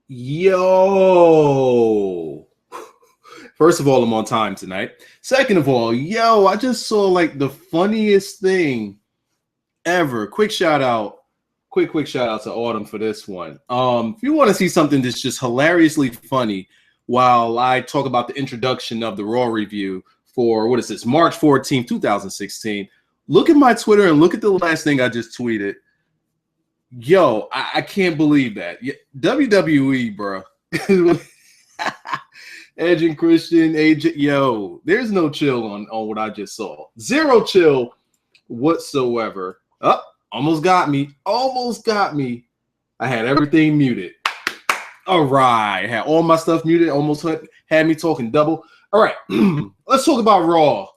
Yo. First of all, I'm on time tonight. Second of all, yo, I just saw like the funniest thing ever. Quick shout out to Autumn for this one. If you want to see something that's just hilariously funny while I talk about the introduction of the Raw review for what is this, March 14th, 2016, look at my Twitter and look at the last thing I just tweeted. Yo, I can't believe that. WWE, bro. Edge and Christian, AJ, yo, there's no chill on what I just saw. Zero chill whatsoever. Oh, almost got me. I had everything muted. All right. I had all my stuff muted. Almost had me talking double. All right. Let's talk about Raw a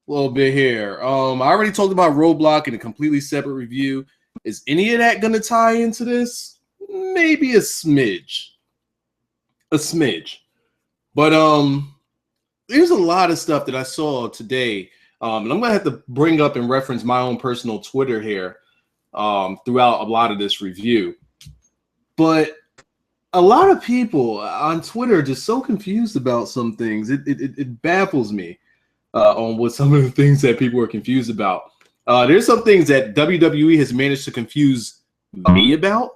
little bit here. I already talked about Roadblock in a completely separate review. Is any of that going to tie into this? Maybe a smidge. But there's a lot of stuff that I saw today. And I'm going to have to bring up and reference my own personal Twitter here throughout a lot of this review. But a lot of people on Twitter are just so confused about some things. It baffles me on what some of the things that people are confused about. There's some things that WWE has managed to confuse me about.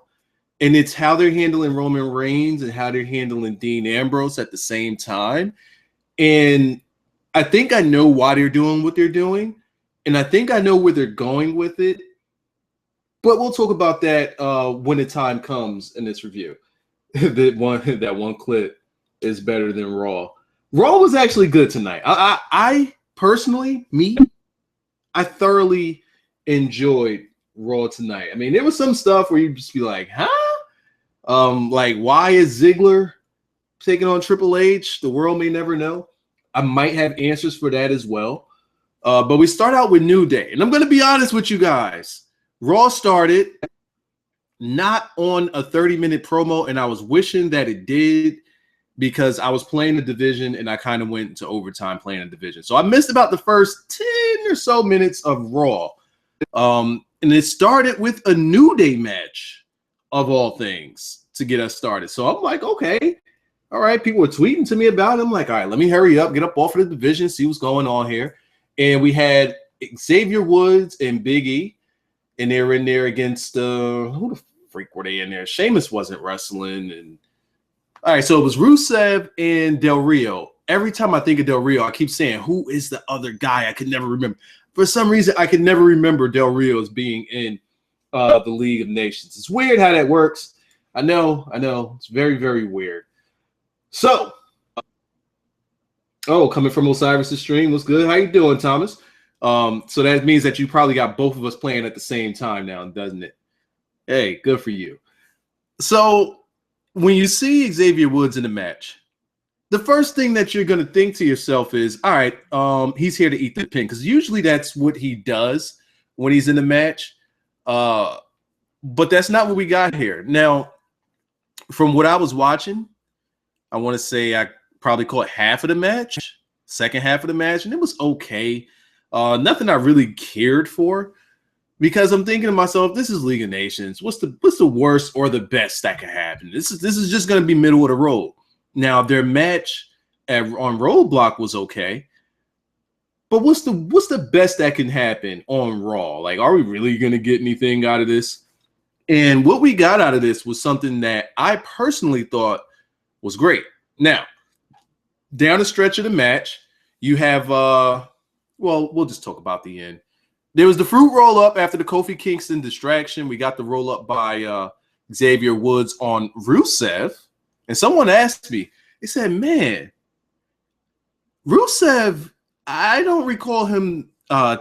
And it's how they're handling Roman Reigns and how they're handling Dean Ambrose at the same time. And I think I know why they're doing what they're doing. And I think I know where they're going with it. But we'll talk about that when the time comes in this review. that one clip is better than Raw. Raw was actually good tonight. I personally, I thoroughly enjoyed Raw tonight. I mean, there was some stuff where you just be like, huh? Like, why is Ziggler taking on Triple H? The world may never know. I might have answers for that as well. But we start out with New Day. And I'm going to be honest with you guys. Raw started not on a 30-minute promo, and I was wishing that it did because I was playing the division, and I kind of went into overtime playing the division. So I missed about the first 10 or so minutes of Raw. And it started with a New Day match, of all things, to get us started. So I'm like, okay, all right. People were tweeting to me about it. I'm like, all right, let me hurry up, get up off of the division, see what's going on here. And we had Xavier Woods and Big E, and they were in there against who the freak were they in there? Sheamus wasn't wrestling. And all right, so it was Rusev and Del Rio. Every time I think of Del Rio, I keep saying, who is the other guy? I could never remember. For some reason, I could never remember Del Rio as being in the League of Nations. It's weird how that works. I know. It's very, very weird. So, coming from Osiris' stream, what's good? How you doing, Thomas? So that means that you probably got both of us playing at the same time now, doesn't it? Hey, good for you. So, when you see Xavier Woods in the match, the first thing that you're going to think to yourself is, all right, he's here to eat the pin, because usually that's what he does when he's in the match. But that's not what we got here. Now, from what I was watching, I want to say I probably caught half of the match, second half of the match, and it was okay. Nothing I really cared for, because I'm thinking to myself, this is League of Nations. What's the worst or the best that could happen? This is just going to be middle of the road. Now, their match on Roadblock was okay, but what's the best that can happen on Raw? Like, are we really going to get anything out of this? And what we got out of this was something that I personally thought was great. Now, down the stretch of the match, you have, we'll just talk about the end. There was the fruit roll-up after the Kofi Kingston distraction. We got the roll-up by Xavier Woods on Rusev. And someone asked me, they said, man, Rusev, I don't recall him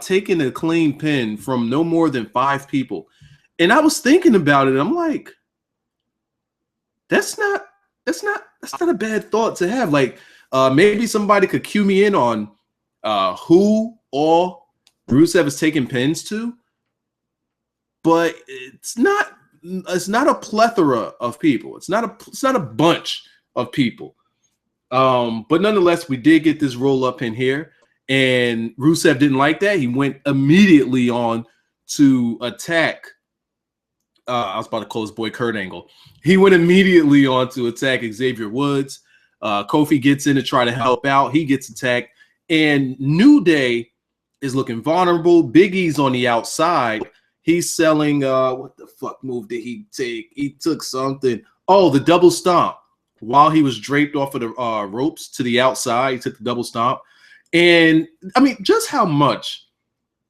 taking a clean pin from no more than 5 people. And I was thinking about it. And I'm like, that's not a bad thought to have. Like, maybe somebody could cue me in on who all Rusev is taking pins to. But it's not a plethora of people. It's not a bunch of people. But nonetheless, we did get this roll up in here, and Rusev didn't like that. He went immediately on to attack I was about to call his boy Kurt Angle. He went immediately on to attack Xavier Woods. Kofi gets in to try to help out. He gets attacked. And New Day is looking vulnerable. Big E's on the outside. He's selling, what the fuck move did he take? He took something. Oh, the double stomp. While he was draped off of the ropes to the outside, he took the double stomp. And, I mean, just how much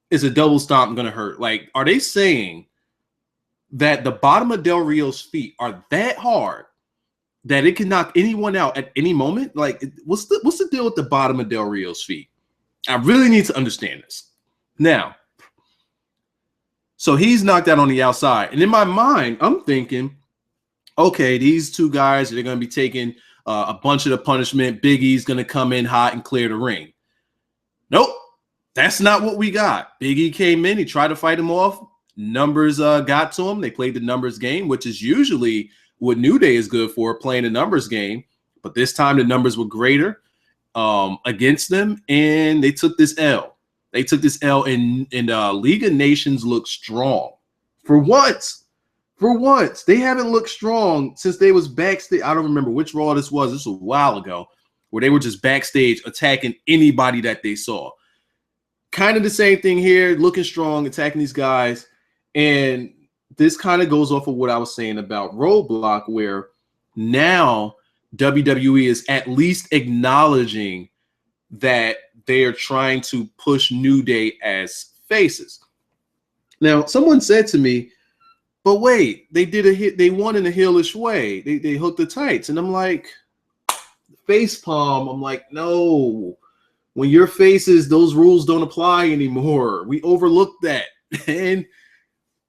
is a double stomp going to hurt? Like, are they saying that the bottom of Del Rio's feet are that hard that it can knock anyone out at any moment? Like, what's the deal with the bottom of Del Rio's feet? I really need to understand this. Now, so he's knocked out on the outside. And in my mind, I'm thinking, okay, these two guys, they're going to be taking a bunch of the punishment. Big E's going to come in hot and clear the ring. Nope, that's not what we got. Big E came in. He tried to fight him off. Numbers got to him. They played the numbers game, which is usually what New Day is good for, playing the numbers game. But this time the numbers were greater against them, and they took this L. They took this L, and League of Nations looked strong. For once, they haven't looked strong since they was backstage. I don't remember which Raw this was. This was a while ago, where they were just backstage attacking anybody that they saw. Kind of the same thing here, looking strong, attacking these guys. And this kind of goes off of what I was saying about Roadblock, where now WWE is at least acknowledging that they are trying to push New Day as faces. Now, someone said to me, but wait, they did a hit, they won in a heelish way. They hooked the tights. And I'm like, face palm. I'm like, no. When you're faces, those rules don't apply anymore. We overlooked that. And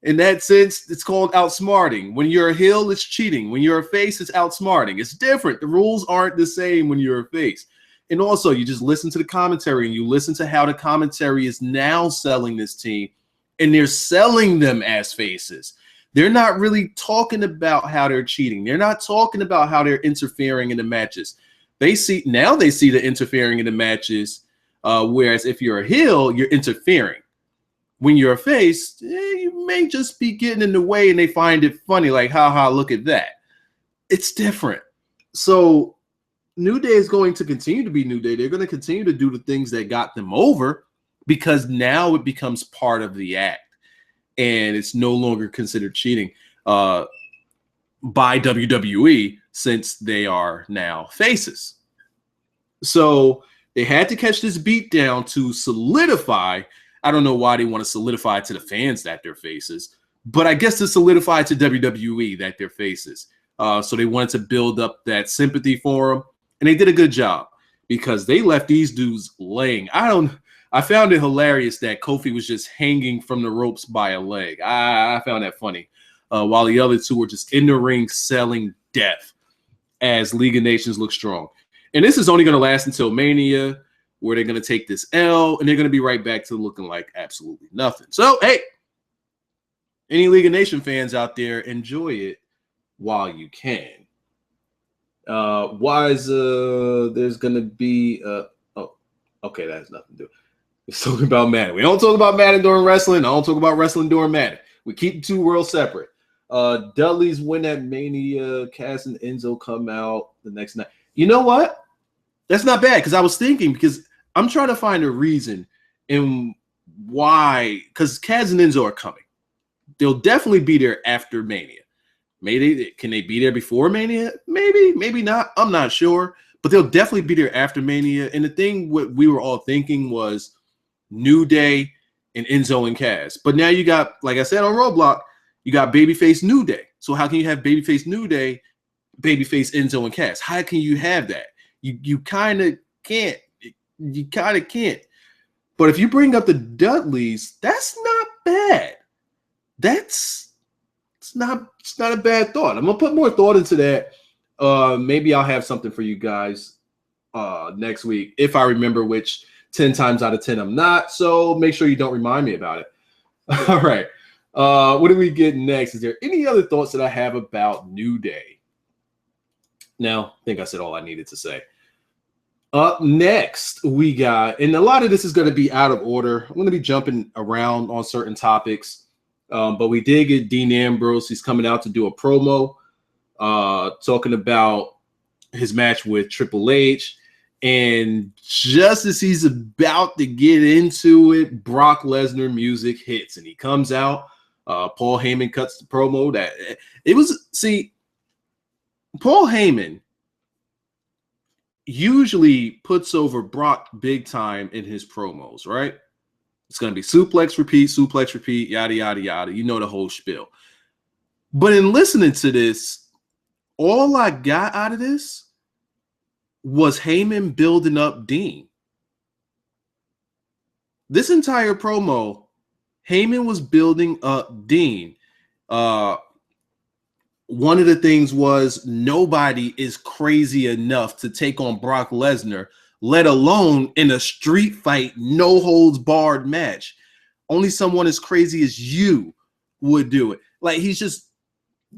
in that sense, it's called outsmarting. When you're a heel, it's cheating. When you're a face, it's outsmarting. It's different. The rules aren't the same when you're a face. And also, you just listen to the commentary and you listen to how the commentary is now selling this team, and they're selling them as faces. They're not really talking about how they're cheating. They're not talking about how they're interfering in the matches. They see the interfering in the matches, whereas if you're a heel, you're interfering. When you're a face, you may just be getting in the way, and they find it funny, like, haha, look at that. It's different. So New Day is going to continue to be New Day. They're going to continue to do the things that got them over, because now it becomes part of the act, and it's no longer considered cheating by WWE, since they are now faces. So they had to catch this beat down to solidify. I don't know why they want to solidify to the fans that they're faces, but I guess to solidify to WWE that they're faces. So they wanted to build up that sympathy for them, and they did a good job, because they left these dudes laying. I found it hilarious that Kofi was just hanging from the ropes by a leg. I found that funny, while the other two were just in the ring selling death as League of Nations look strong. And this is only going to last until Mania, where they're going to take this L, and they're going to be right back to looking like absolutely nothing. So, hey, any League of Nations fans out there, enjoy it while you can. There's going to be okay, that has nothing to do. We're talking about Madden. We don't talk about Madden during wrestling. I don't talk about wrestling during Madden. We keep the two worlds separate. Dudley's win at Mania. Cass and Enzo come out the next night. You know what? That's not bad, because I was thinking, because I'm trying to find a reason in why, because Cass and Enzo are coming. They'll definitely be there after Mania. Can they be there before Mania? Maybe not. I'm not sure. But they'll definitely be there after Mania. And the thing what we were all thinking was New Day and Enzo and Cass. But now you got, like I said on Roadblock, you got Babyface New Day. So how can you have Babyface New Day, Babyface Enzo and Cass? How can you have that? You kind of can't. You kind of can't. But if you bring up the Dudleys, that's not bad. It's not a bad thought. I'm gonna put more thought into that. Maybe I'll have something for you guys next week if I remember, which 10 times out of 10 I'm not. So make sure you don't remind me about it. All right. What do we get next? Is there any other thoughts that I have about New Day? No, I think I said all I needed to say. Up next, we got, and a lot of this is going to be out of order. I'm going to be jumping around on certain topics. But we did get Dean Ambrose. He's coming out to do a promo talking about his match with Triple H. And just as he's about to get into it, Brock Lesnar music hits and he comes out. Paul Heyman cuts the promo. Paul Heyman usually puts over Brock big time in his promos, right? It's going to be suplex, repeat, yada, yada, yada. You know the whole spiel. But in listening to this, all I got out of this was Heyman building up Dean. This entire promo, Heyman was building up Dean. One of the things was nobody is crazy enough to take on Brock Lesnar, let alone in a street fight, no holds barred match. Only someone as crazy as you would do it. Like, he's just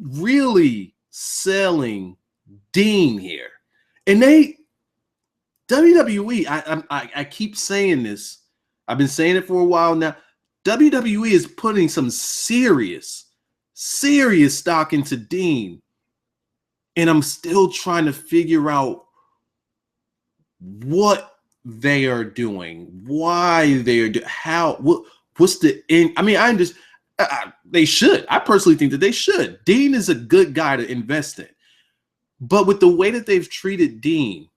really selling Dean here. And WWE, I keep saying this. I've been saying it for a while now. WWE is putting some serious stock into Dean. And I'm still trying to figure out what they are doing, why they are doing, what's the end. I mean, I understand. They should. I personally think that they should. Dean is a good guy to invest in. But with the way that they've treated Dean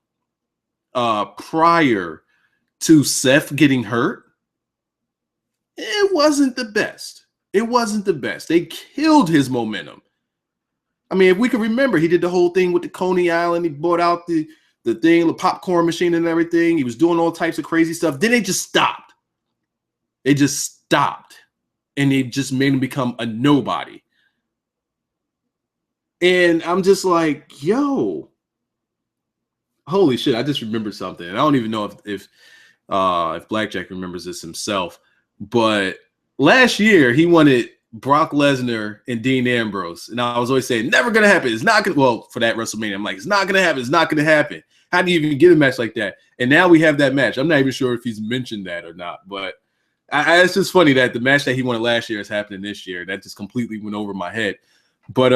prior to Seth getting hurt, it wasn't the best. It wasn't the best. They killed his momentum. I mean, if we can remember, he did the whole thing with the Coney Island. He brought out the thing, the popcorn machine and everything. He was doing all types of crazy stuff. Then they just stopped. They just stopped. And they just made him become a nobody. And I'm just like, yo, holy shit, I just remembered something. And I don't even know if Blackjack remembers this himself. But last year, he wanted Brock Lesnar and Dean Ambrose. And I was always saying, never going to happen. It's not going to, well, for that WrestleMania, I'm like, it's not going to happen. It's not going to happen. How do you even get a match like that? And now we have that match. I'm not even sure if he's mentioned that or not. But it's just funny that the match that he wanted last year is happening this year. That just completely went over my head. But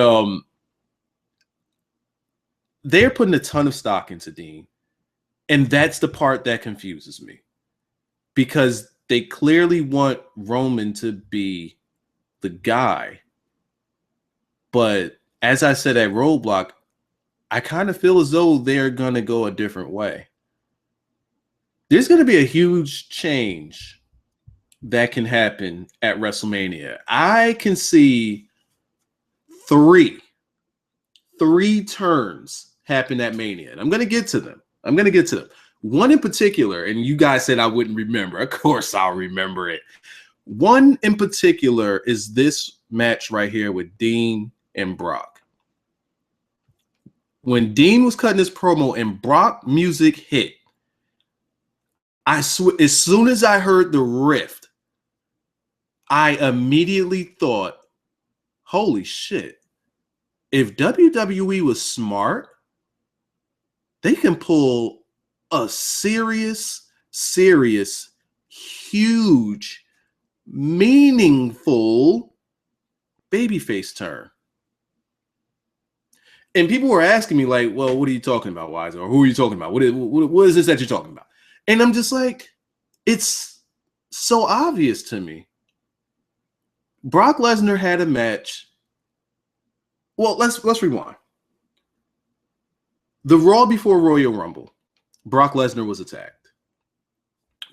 they're putting a ton of stock into Dean. And that's the part that confuses me. Because they clearly want Roman to be the guy. But as I said at Roadblock, I kind of feel as though they're going to go a different way. There's going to be a huge change that can happen at WrestleMania. I can see three turns happen at Mania. And I'm going to get to them. One in particular, and you guys said I wouldn't remember. Of course I'll remember it. One in particular is this match right here with Dean and Brock. When Dean was cutting his promo and Brock music hit, I swear, as soon as I heard the riff, I immediately thought, holy shit, if WWE was smart, they can pull a serious, huge, meaningful babyface turn. And people were asking me like, well, what are you talking about, Wise? Or who are you talking about? What is this that you're talking about? And I'm just like, it's so obvious to me. Brock Lesnar had a match. Well, let's rewind. The Raw before Royal Rumble, Brock Lesnar was attacked.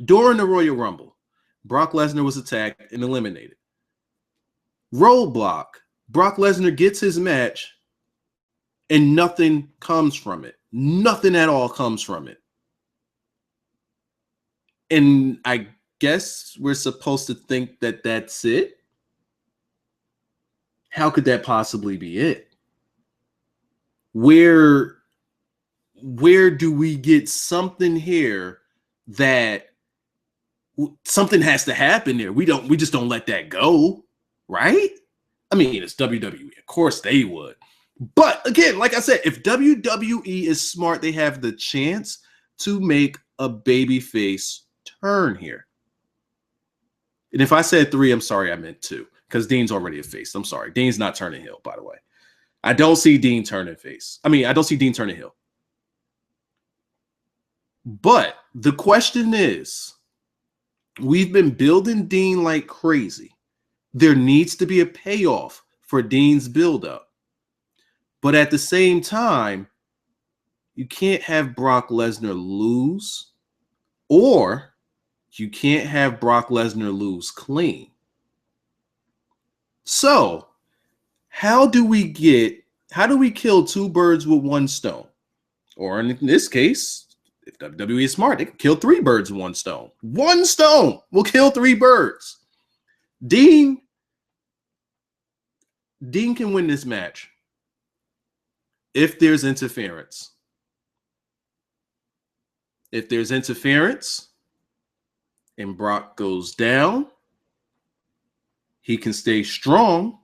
During the Royal Rumble, Brock Lesnar was attacked and eliminated. Roadblock, Brock Lesnar gets his match and nothing comes from it. Nothing at all comes from it. And I guess we're supposed to think that that's it. How could that possibly be it? Where do we get something here that something has to happen there? We just don't let that go, right? I mean, it's WWE. Of course they would. But again, like I said, if WWE is smart, they have the chance to make a babyface turn here. And if I said 3, I'm sorry, I meant 2. because Dean's already a face. I'm sorry. Dean's not turning heel, by the way. I don't see Dean turning face. I mean, I don't see Dean turning heel. But the question is, we've been building Dean like crazy. There needs to be a payoff for Dean's buildup. But at the same time, you can't have Brock Lesnar lose, or you can't have Brock Lesnar lose clean. So, how do we kill two birds with one stone? Or in this case, if WWE is smart, they can kill three birds with one stone. One stone will kill three birds. Dean can win this match if there's interference. If there's interference and Brock goes down, he can stay strong.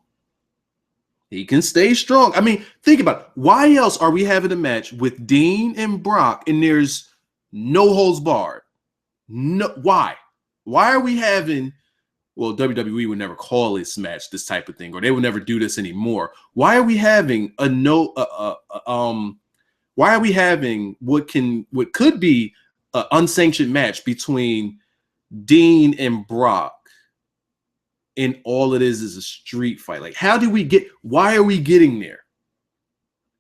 He can stay strong. I mean, think about it. Why else are we having a match with Dean and Brock and there's no holds barred? No, why? Why are we having, well, WWE would never call this match this type of thing, or they would never do this anymore. Why are we having why are we having what could be an unsanctioned match between Dean and Brock? And all it is a street fight. Like, why are we getting there?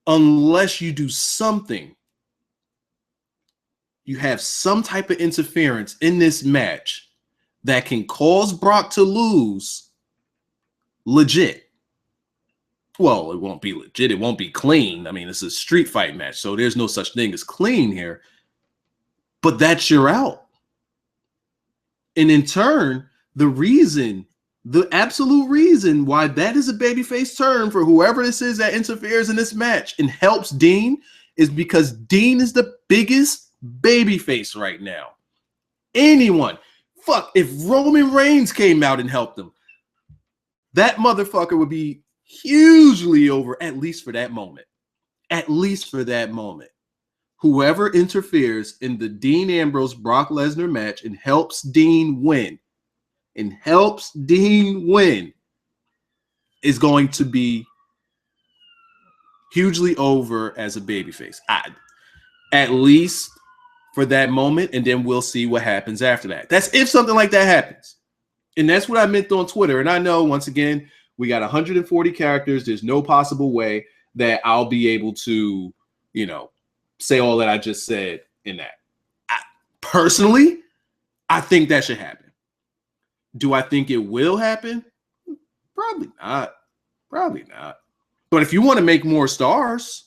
Unless you do something, you have some type of interference in this match that can cause Brock to lose legit. Well, it won't be legit. It won't be clean. I mean, it's a street fight match, so there's no such thing as clean here. But that's your out. And in turn, the absolute reason why that is a babyface turn for whoever this is that interferes in this match and helps Dean is because Dean is the biggest babyface right now. Anyone. Fuck, if Roman Reigns came out and helped him, that motherfucker would be hugely over, at least for that moment. At least for that moment. Whoever interferes in the Dean Ambrose Brock Lesnar match and helps Dean win is going to be hugely over as a babyface. At least for that moment, and then we'll see what happens after that. That's if something like that happens. And that's what I meant on Twitter. And I know, once again, we got 140 characters. There's no possible way that I'll be able to, say all that I just said in that. Personally, I think that should happen. Do I think it will happen? Probably not. Probably not. But if you want to make more stars,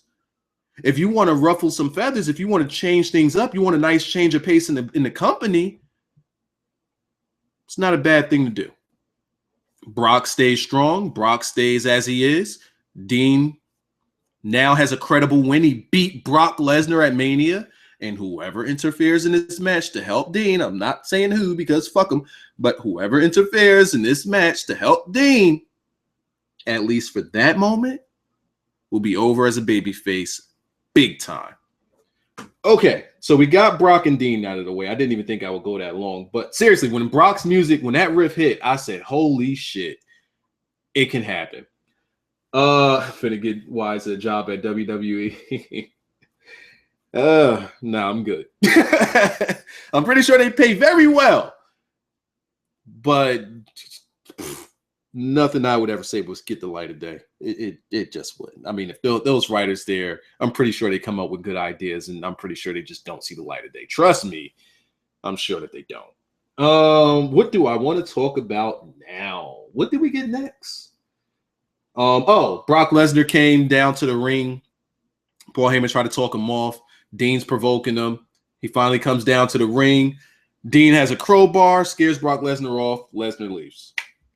if you want to ruffle some feathers, if you want to change things up, you want a nice change of pace in the company, it's not a bad thing to do. Brock stays strong. Brock stays as he is. Dean now has a credible win. He beat Brock Lesnar at Mania. And whoever interferes in this match to help Dean, I'm not saying who because fuck him, but whoever interferes in this match to help Dean, at least for that moment, will be over as a babyface big time. Okay, so we got Brock and Dean out of the way. I didn't even think I would go that long. But seriously, when Brock's music, when that riff hit, I said, holy shit, it can happen. Finna get Wise a job at WWE. No, I'm good. I'm pretty sure they pay very well, but nothing I would ever say was get the light of day. It just wouldn't. I mean, if those writers there, I'm pretty sure they come up with good ideas, and I'm pretty sure they just don't see the light of day. Trust me, I'm sure that they don't. What do I want to talk about now? What did we get next? Brock Lesnar came down to the ring. Paul Heyman tried to talk him off. Dean's provoking him. He finally comes down to the ring. Dean has a crowbar, scares Brock Lesnar off. Lesnar leaves.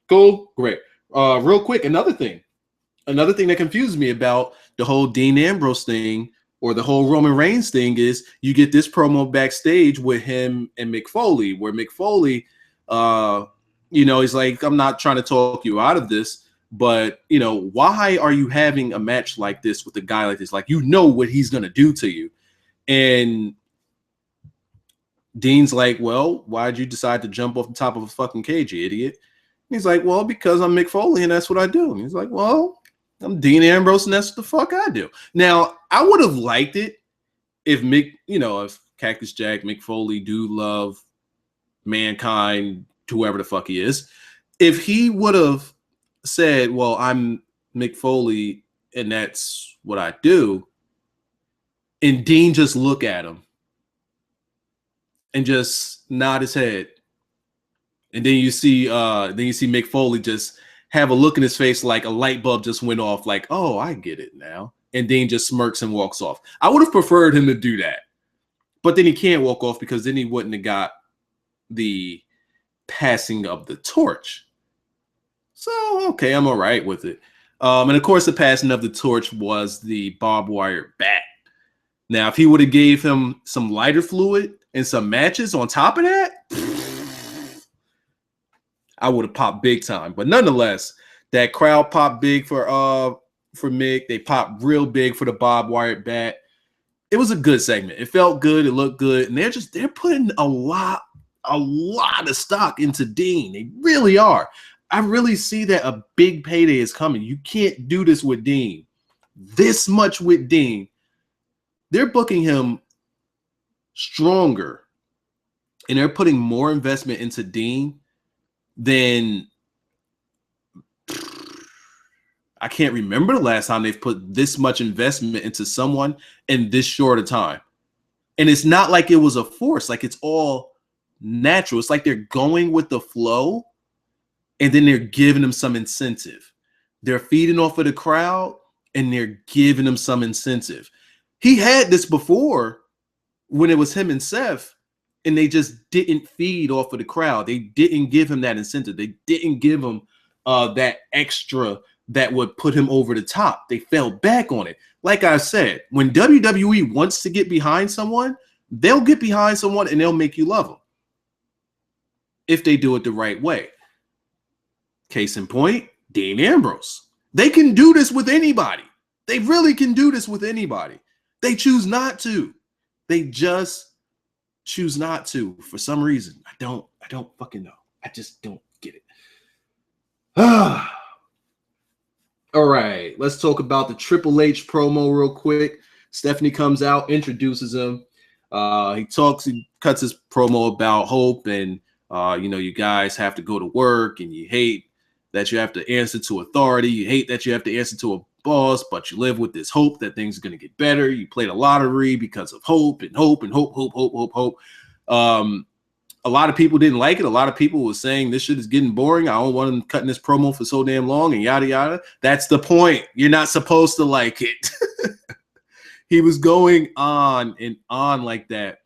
Cool, great. Real quick, another thing that confused me about the whole Dean Ambrose thing or the whole Roman Reigns thing is you get this promo backstage with him and Mick Foley, where Mick Foley, he's like, I'm not trying to talk you out of this, but, why are you having a match like this with a guy like this? Like, what he's going to do to you. And Dean's like, well, why'd you decide to jump off the top of a fucking cage, you idiot? He's like, well, because I'm Mick Foley and that's what I do. And he's like, well, I'm Dean Ambrose and that's what the fuck I do. Now, I would have liked it if if Cactus Jack, Mick Foley do love Mankind, whoever the fuck he is. If he would have said, well, I'm Mick Foley and that's what I do, and Dean just look at him and just nod his head. And then you see Mick Foley just have a look in his face like a light bulb just went off, like, oh, I get it now. And Dean just smirks and walks off. I would have preferred him to do that. But then he can't walk off because then he wouldn't have got the passing of the torch. So, okay, I'm all right with it. And of course, the passing of the torch was the barbed wire bat. Now, if he would have gave him some lighter fluid and some matches on top of that, I would have popped big time. But nonetheless, that crowd popped big for Mick. They popped real big for the barbed wire bat. It was a good segment. It felt good. It looked good. And they're putting a lot of stock into Dean. They really are. I really see that a big payday is coming. You can't do this with Dean. This much with Dean. They're booking him stronger. And they're putting more investment into Dean than I can't remember the last time they've put this much investment into someone in this short a time. And it's not like it was a force, like it's all natural. It's like they're going with the flow and then they're giving them some incentive. They're feeding off of the crowd and they're giving them some incentive. He had this before when it was him and Seth, and they just didn't feed off of the crowd. They didn't give him that incentive. They didn't give him that extra that would put him over the top. They fell back on it. Like I said, when WWE wants to get behind someone, they'll get behind someone and they'll make you love them if they do it the right way. Case in point, Dean Ambrose. They can do this with anybody. They really can do this with anybody. They choose not to. They just choose not to for some reason. I don't fucking know. I just don't get it. All right, let's talk about the Triple H promo real quick. Stephanie comes out, introduces him. He cuts his promo about hope and you guys have to go to work and you hate that you have to answer to authority. You hate that you have to answer to a boss, but you live with this hope that things are going to get better. You played a lottery because of hope and hope and hope, hope, hope, hope, hope. A lot of people didn't like it. A lot of people were saying this shit is getting boring. I don't want him cutting this promo for so damn long and yada, yada. That's the point. You're not supposed to like it. He was going on and on like that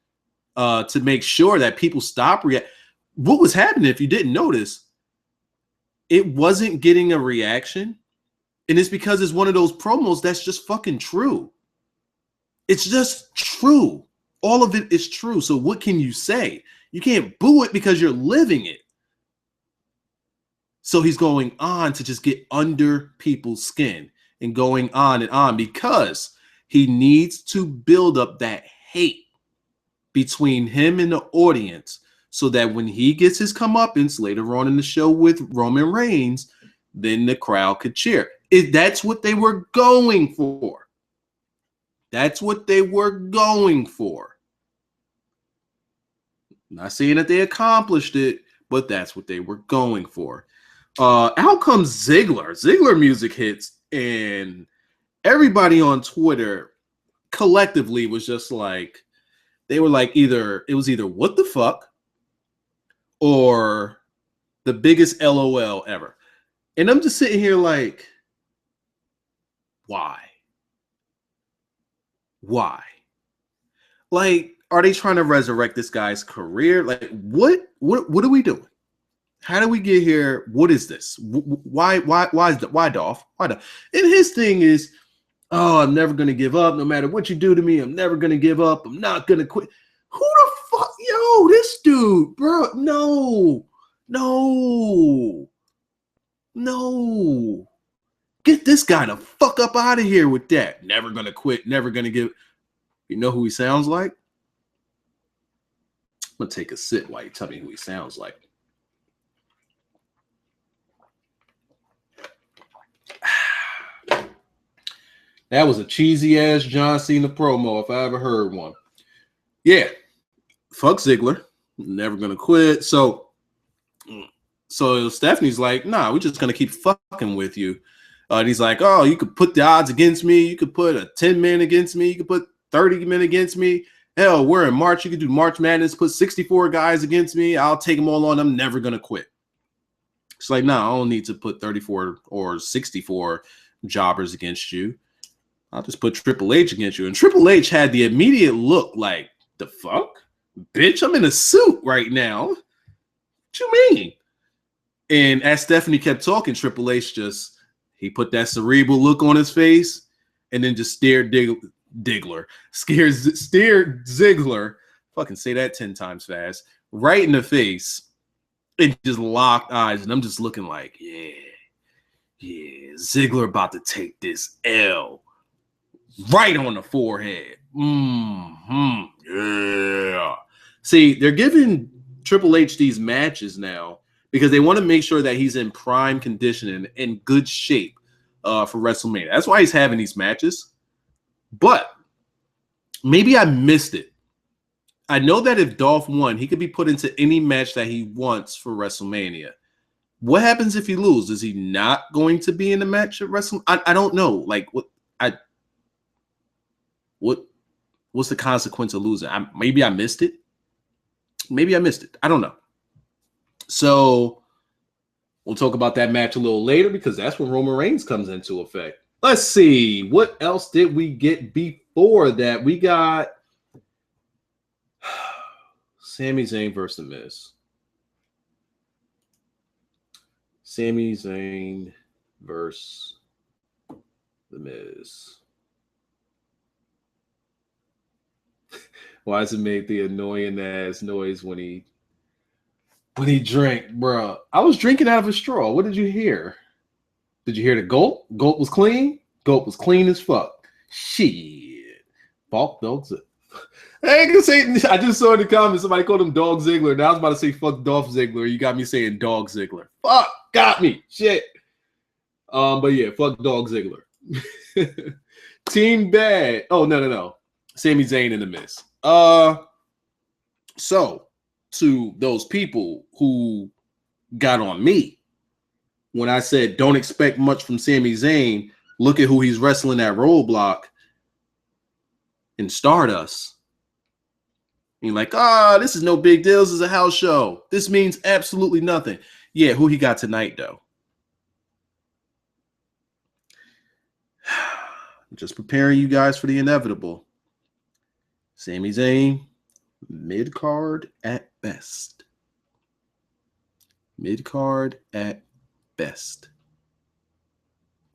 to make sure that people stop reacting. What was happening, if you didn't notice, it wasn't getting a reaction. And it's because it's one of those promos that's just fucking true. It's just true. All of it is true. So what can you say? You can't boo it because you're living it. So he's going on to just get under people's skin and going on and on because he needs to build up that hate between him and the audience so that when he gets his comeuppance later on in the show with Roman Reigns, then the crowd could cheer. That's what they were going for. That's what they were going for. I'm not saying that they accomplished it, but that's what they were going for. Out comes Ziggler. Ziggler music hits, and everybody on Twitter collectively was just like, they were like it was either what the fuck or the biggest LOL ever. And I'm just sitting here like, why? Why? Like, are they trying to resurrect this guy's career? Like, what are we doing? How do we get here? What is this? Why Dolph? Why Dolph? And his thing is, oh, I'm never going to give up. No matter what you do to me, I'm never going to give up. I'm not going to quit. Who the fuck? Yo, this dude, bro. No. Get this guy the fuck up out of here with that. Never going to quit. Never going to give. You know who he sounds like? I'm going to take a sip while you tell me who he sounds like. That was a cheesy ass John Cena promo if I ever heard one. Yeah, fuck Ziggler. Never gonna quit. So Stephanie's like, nah, we're just gonna keep fucking with you. And he's like, oh, you could put the odds against me. You could put a 10-man against me. You could put 30 men against me. Hell, we're in March. You could do March Madness, put 64 guys against me. I'll take them all on. I'm never going to quit. It's like, no, I don't need to put 34 or 64 jobbers against you. I'll just put Triple H against you. And Triple H had the immediate look like, the fuck? Bitch, I'm in a suit right now. What you mean? And as Stephanie kept talking, Triple H he put that cerebral look on his face and then just stared Ziggler, fucking say that 10 times fast, right in the face, and just locked eyes. And I'm just looking like, yeah, Ziggler about to take this L right on the forehead. Yeah. See, they're giving Triple H these matches now because they want to make sure that he's in prime condition and in good shape for WrestleMania. That's why he's having these matches. But maybe I missed it. I know that if Dolph won, he could be put into any match that he wants for WrestleMania. What happens if he loses? Is he not going to be in the match at WrestleMania? I don't know. Like what's the consequence of losing? Maybe I missed it. I don't know. So we'll talk about that match a little later because that's when Roman Reigns comes into effect. Let's see. What else did we get before that? We got Sami Zayn versus The Miz. Sami Zayn versus The Miz. Why does it make the annoying ass noise when he drank, bro? I was drinking out of a straw. What did you hear? Did you hear the gulp? Gulp was clean. Gulp was clean as fuck. Shit. Fuck dogs. I ain't gonna say. I just saw in the comments somebody called him Dog Ziggler. Now I was about to say fuck Dolph Ziggler. You got me saying Dog Ziggler. Fuck, got me. Shit. But yeah, fuck Dog Ziggler. Team Bad. Oh no. Sami Zayn and The Miz. So to those people who got on me when I said don't expect much from Sami Zayn, look at who he's wrestling at Roadblock in Stardust. And you're like, this is no big deal. This is a house show. This means absolutely nothing. Yeah, who he got tonight, though? Just preparing you guys for the inevitable. Sami Zayn, mid-card at best. Mid-card at best.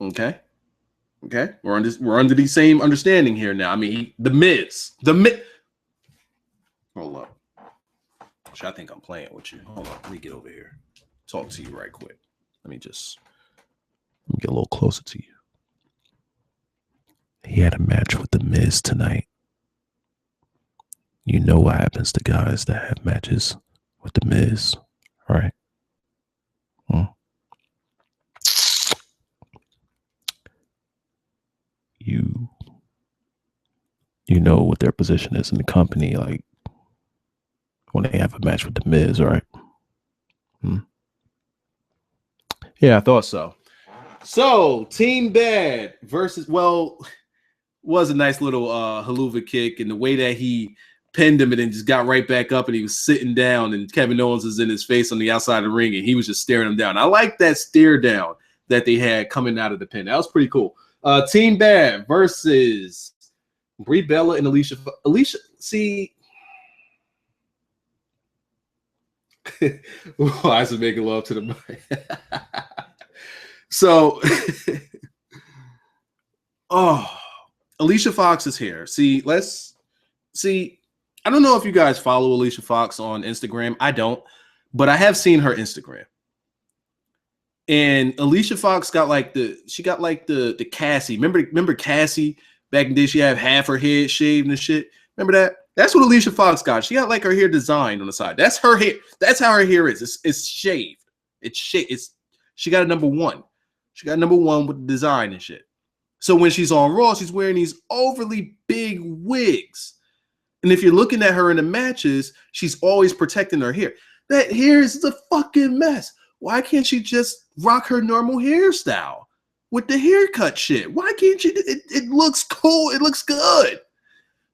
Okay. We're under the same understanding here now. I mean, The Miz. Hold up. I think I'm playing with you. Hold on. Let me get over here. Talk to you right quick. Let me get a little closer to you. He had a match with The Miz tonight. You know what happens to guys that have matches with The Miz, right? You know what their position is in the company, like when they have a match with The Miz, right? Yeah, I thought so. So, Team Bad versus, was a nice little haluva kick, and the way that he pinned him and then just got right back up and he was sitting down and Kevin Owens was in his face on the outside of the ring and he was just staring him down. I like that stare down that they had coming out of the pin. That was pretty cool. Team Bad versus Brie Bella and Alicia. See, why is it making love to the mic? So, Alicia Fox is here. I don't know if you guys follow Alicia Fox on Instagram. I don't, but I have seen her Instagram. And Alicia Fox got the Cassie. Remember Cassie back in the day? She had half her head shaved and shit. Remember that? That's what Alicia Fox got. She got like her hair designed on the side. That's her hair. That's how her hair is. It's shaved. She got a number one. She got number one with the design and shit. So when she's on Raw, she's wearing these overly big wigs. And if you're looking at her in the matches, she's always protecting her hair. That hair is the fucking mess. Why can't she just rock her normal hairstyle with the haircut shit? Why can't she? It looks cool. It looks good.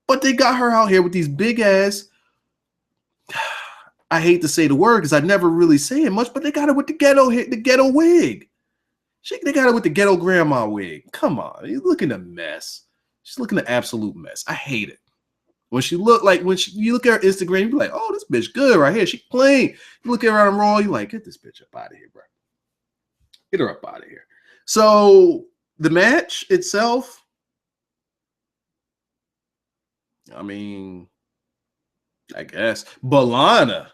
But they got her out here with these big ass. I hate to say the word because I never really say it much, but they got her with the ghetto wig. They got her with the ghetto grandma wig. Come on, you looking a mess. She's looking an absolute mess. I hate it. When you look at her Instagram, you be like, oh, this bitch good right here. She clean. You look at her on Raw, you like, get this bitch up out of here, bro. Get her up out of here. So the match itself, I mean, I guess, but Lana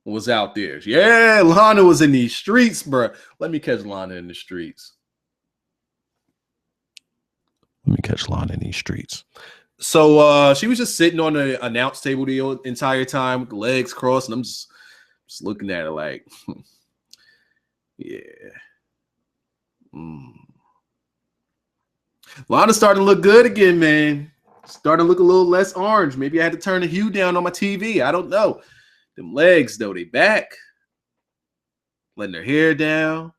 was out there. Yeah, Lana was in these streets, bro. Let me catch Lana in the streets. So she was just sitting on the announce table the entire time with the legs crossed, and I'm just looking at her like, yeah. Lana's starting to look good again, man. Starting to look a little less orange. Maybe I had to turn the hue down on my TV. I don't know. Them legs, though, they back. Letting her hair down.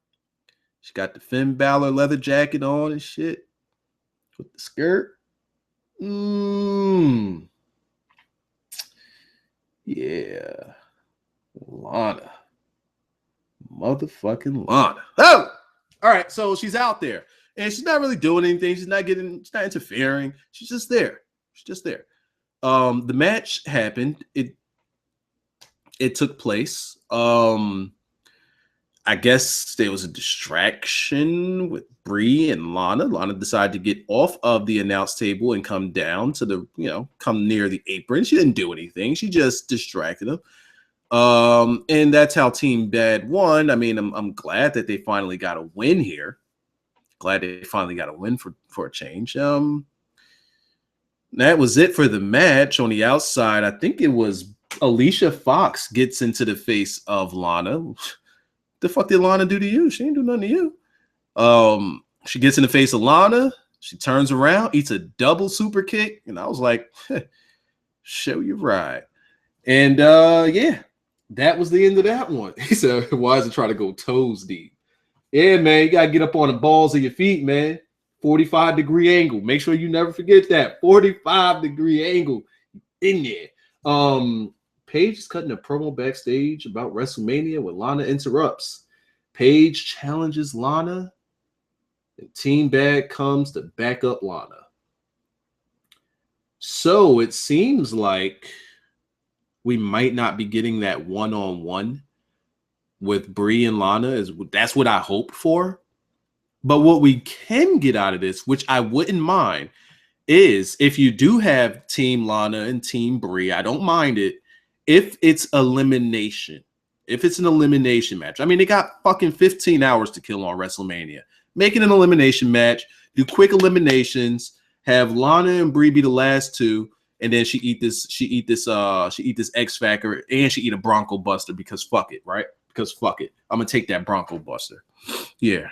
She got the Finn Balor leather jacket on and shit. With the skirt. Yeah. Lana. Motherfucking Lana. Oh! All right, so she's out there. And she's not really doing anything. She's not interfering. She's just there. The match happened. It took place. I guess there was a distraction with Brie and Lana. Lana decided to get off of the announce table and come down to come near the apron. She didn't do anything. She just distracted him. And that's how Team Bad won. I mean, I'm glad that they finally got a win here. Glad they finally got a win for a change. That was it for the match. On the outside, I think it was Alicia Fox gets into the face of Lana. The fuck did Lana do to you? She ain't do nothing to you. She gets in the face of Lana. She turns around, eats a double super kick, and I was like, show you right. And yeah, that was the end of that one. He said, why is it trying to go toes deep? Yeah, man, you got to get up on the balls of your feet, man. 45-degree angle. Make sure you never forget that. 45-degree angle in there. Paige is cutting a promo backstage about WrestleMania when Lana interrupts. Paige challenges Lana, and Team Bad comes to back up Lana. So it seems like we might not be getting that one-on-one with Brie and Lana. That's what I hope for. But what we can get out of this, which I wouldn't mind, is if you do have Team Lana and Team Brie, I don't mind it if it's elimination. If it's an elimination match. I mean, they got fucking 15 hours to kill on WrestleMania. Make it an elimination match. Do quick eliminations. Have Lana and Brie be the last two, and then she eat this X Factor, and she eat a Bronco Buster because fuck it, right? Because fuck it. I'm gonna take that Bronco Buster. Yeah.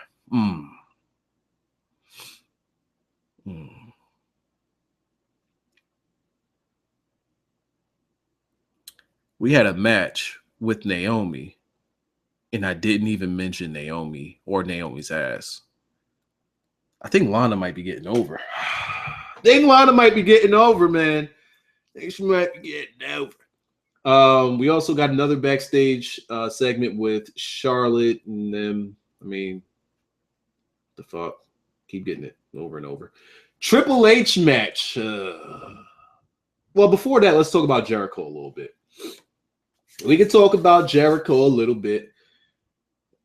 We had a match with Naomi, and I didn't even mention Naomi or Naomi's ass. I think Lana might be getting over. Man. I think she might be getting over. We also got another backstage segment with Charlotte and them. I mean, the fuck? Keep getting it over and over. Triple H match. Well, before that, let's talk about Jericho a little bit. We can talk about Jericho a little bit.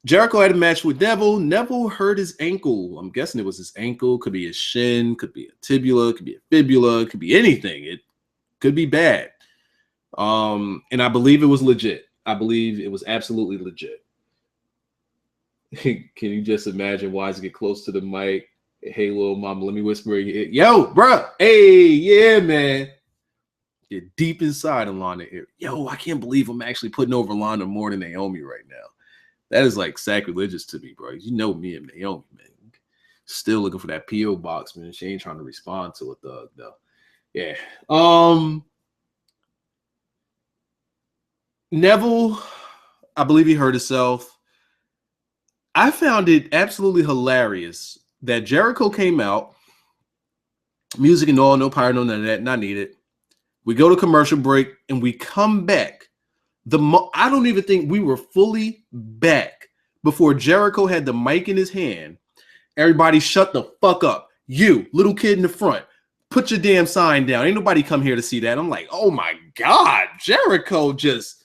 Jericho had a match with Neville. Neville hurt his ankle. I'm guessing it was his ankle. Could be his shin. Could be a tibula. Could be a fibula. Could be anything. It could be bad. And I believe it was legit. I believe it was absolutely legit. Can you just imagine Wise get close to the mic? Hey, little mama, let me whisper. Yo, bro. Hey, yeah, man. Get deep inside of Lana here. Yo, I can't believe I'm actually putting over Lana more than Naomi right now. That is like sacrilegious to me, bro. You know me and Naomi, man. Still looking for that PO box, man. She ain't trying to respond to it, though. Yeah. Neville, I believe he hurt himself. I found it absolutely hilarious that Jericho came out, music and all, no pyro, no none of that, not needed. We go to commercial break and we come back. I don't even think we were fully back before Jericho had the mic in his hand. Everybody shut the fuck up. You, little kid in the front, put your damn sign down. Ain't nobody come here to see that. I'm like, oh my God, Jericho just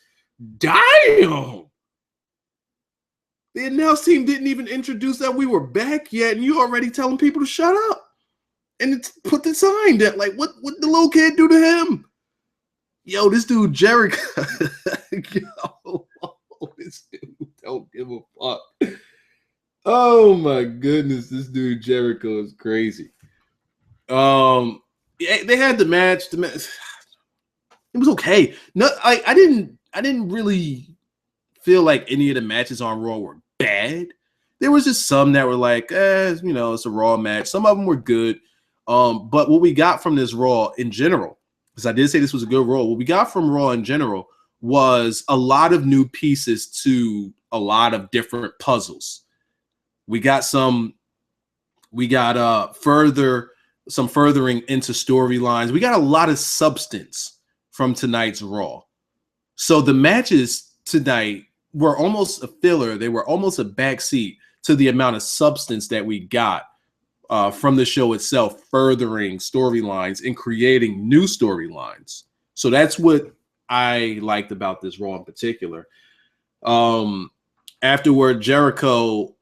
damn. The announce team didn't even introduce that we were back yet, and you already telling people to shut up and put the sign down. Like, what the little kid do to him? Yo, this dude Jericho. Yo, this dude don't give a fuck. Oh my goodness, this dude Jericho is crazy. They had the match. It was okay. No, I didn't really feel like any of the matches on Raw were bad. There was just some that were like, it's a Raw match. Some of them were good. But what we got from this Raw in general, because I did say this was a good Raw, what we got from Raw in general was a lot of new pieces to a lot of different puzzles. We got some furthering into storylines. We got a lot of substance from tonight's Raw. So the matches tonight were almost a filler. They were almost a backseat to the amount of substance that we got from the show itself, furthering storylines and creating new storylines. So that's what I liked about this Raw in particular. Afterward, Jericho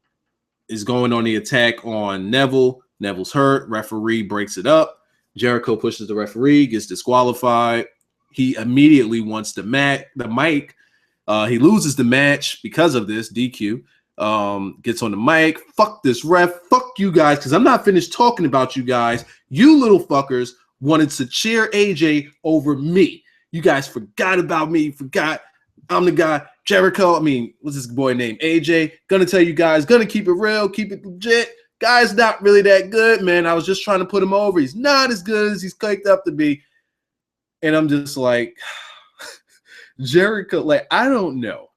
is going on the attack on Neville. Neville's hurt. Referee breaks it up. Jericho pushes the referee, gets disqualified. He immediately wants the mic. He loses the match because of this DQ. Gets on the mic. Fuck this ref. Fuck you guys, because I'm not finished talking about you guys. You little fuckers wanted to cheer AJ over me. You guys forgot about me. Forgot I'm the guy. Jericho, what's this boy named? AJ. Gonna tell you guys, gonna keep it real, keep it legit. Guy's not really that good, man. I was just trying to put him over. He's not as good as he's caked up to be. And I'm just like, Jericho, like, I don't know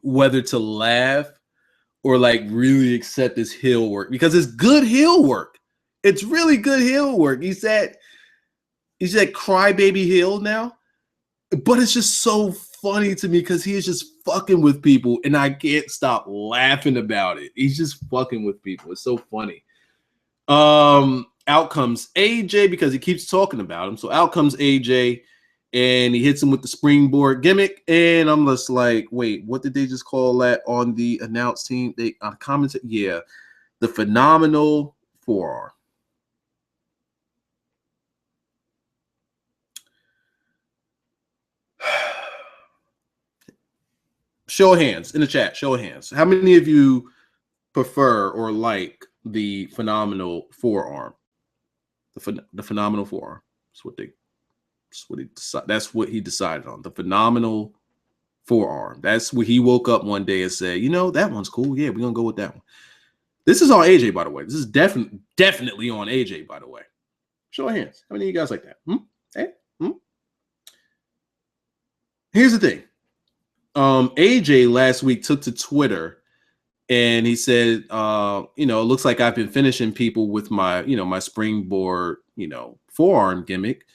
whether to laugh or like really accept this heel work, because it's good heel work. It's really good heel work. He's that crybaby heel now, but it's just so funny to me because he is just fucking with people and I can't stop laughing about it. He's just fucking with people. It's so funny. Out comes AJ because he keeps talking about him. So out comes AJ and he hits him with the springboard gimmick. And I'm just like, wait, what did they just call that on the announce team? They commented, yeah, the phenomenal forearm. Show of hands in the chat. Show of hands. How many of you prefer or like the phenomenal forearm? The phenomenal forearm. That's what he decided on. The phenomenal forearm. That's what he woke up one day and said, that one's cool. Yeah, we're gonna go with that one. This is on AJ, by the way. This is definitely on AJ, by the way. Show of hands. How many of you guys like that? Hey? Here's the thing. AJ last week took to Twitter and he said, it looks like I've been finishing people with my, my springboard, forearm gimmick.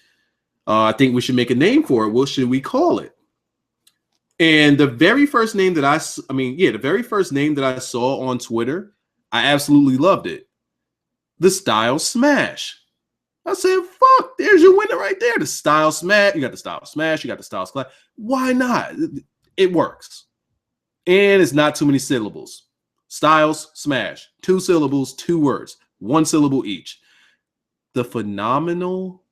I think we should make a name for it. What should we call it? And the very first name that the very first name that I saw on Twitter, I absolutely loved it. The Style Smash. I said, fuck, there's your winner right there. The Style Smash. You got the Style Smash. You got the Style Smash. Why not? It works. And it's not too many syllables. Styles Smash. 2 syllables, 2 words. 1 syllable each. The phenomenal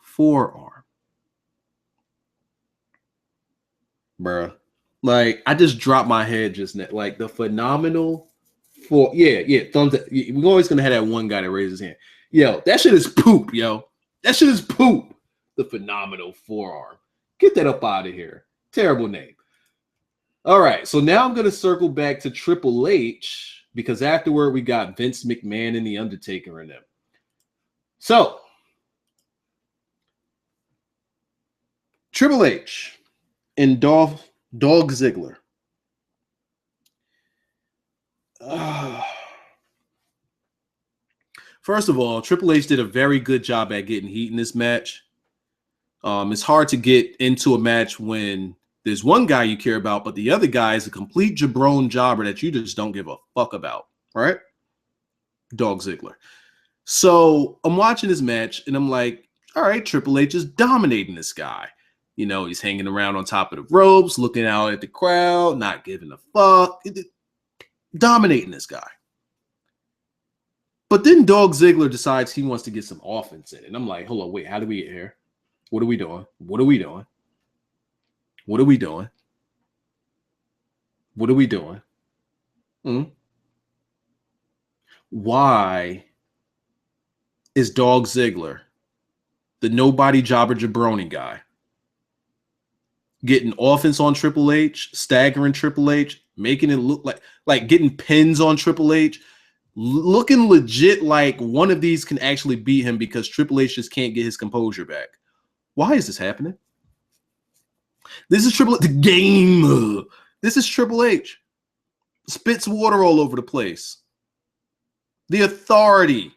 forearm. Bruh. Like, I just dropped my head just now. Like, the phenomenal thumbs up. We're always going to have that one guy that raises his hand. Yo, that shit is poop, yo. That shit is poop. The phenomenal forearm. Get that up out of here. Terrible name. All right, so now I'm going to circle back to Triple H because afterward we got Vince McMahon and the Undertaker in them. So Triple H and Dog Ziggler. First of all, Triple H did a very good job at getting heat in this match. It's hard to get into a match when there's one guy you care about, but the other guy is a complete jabron jobber that you just don't give a fuck about, right? Dog Ziggler. So I'm watching this match, and I'm like, all right, Triple H is dominating this guy. You know, he's hanging around on top of the ropes, looking out at the crowd, not giving a fuck. Dominating this guy. But then Dog Ziggler decides he wants to get some offense in. And I'm like, hold on, wait, how did we get here? What are we doing? What are we doing? What are we doing? What are we doing? Why is Dog Ziggler, the nobody jobber jabroni guy, getting offense on Triple H, staggering Triple H, making it look like getting pins on Triple H, looking legit like one of these can actually beat him because Triple H just can't get his composure back? Why is this happening? This is Triple H. The game. This is Triple H. Spits water all over the place. The authority.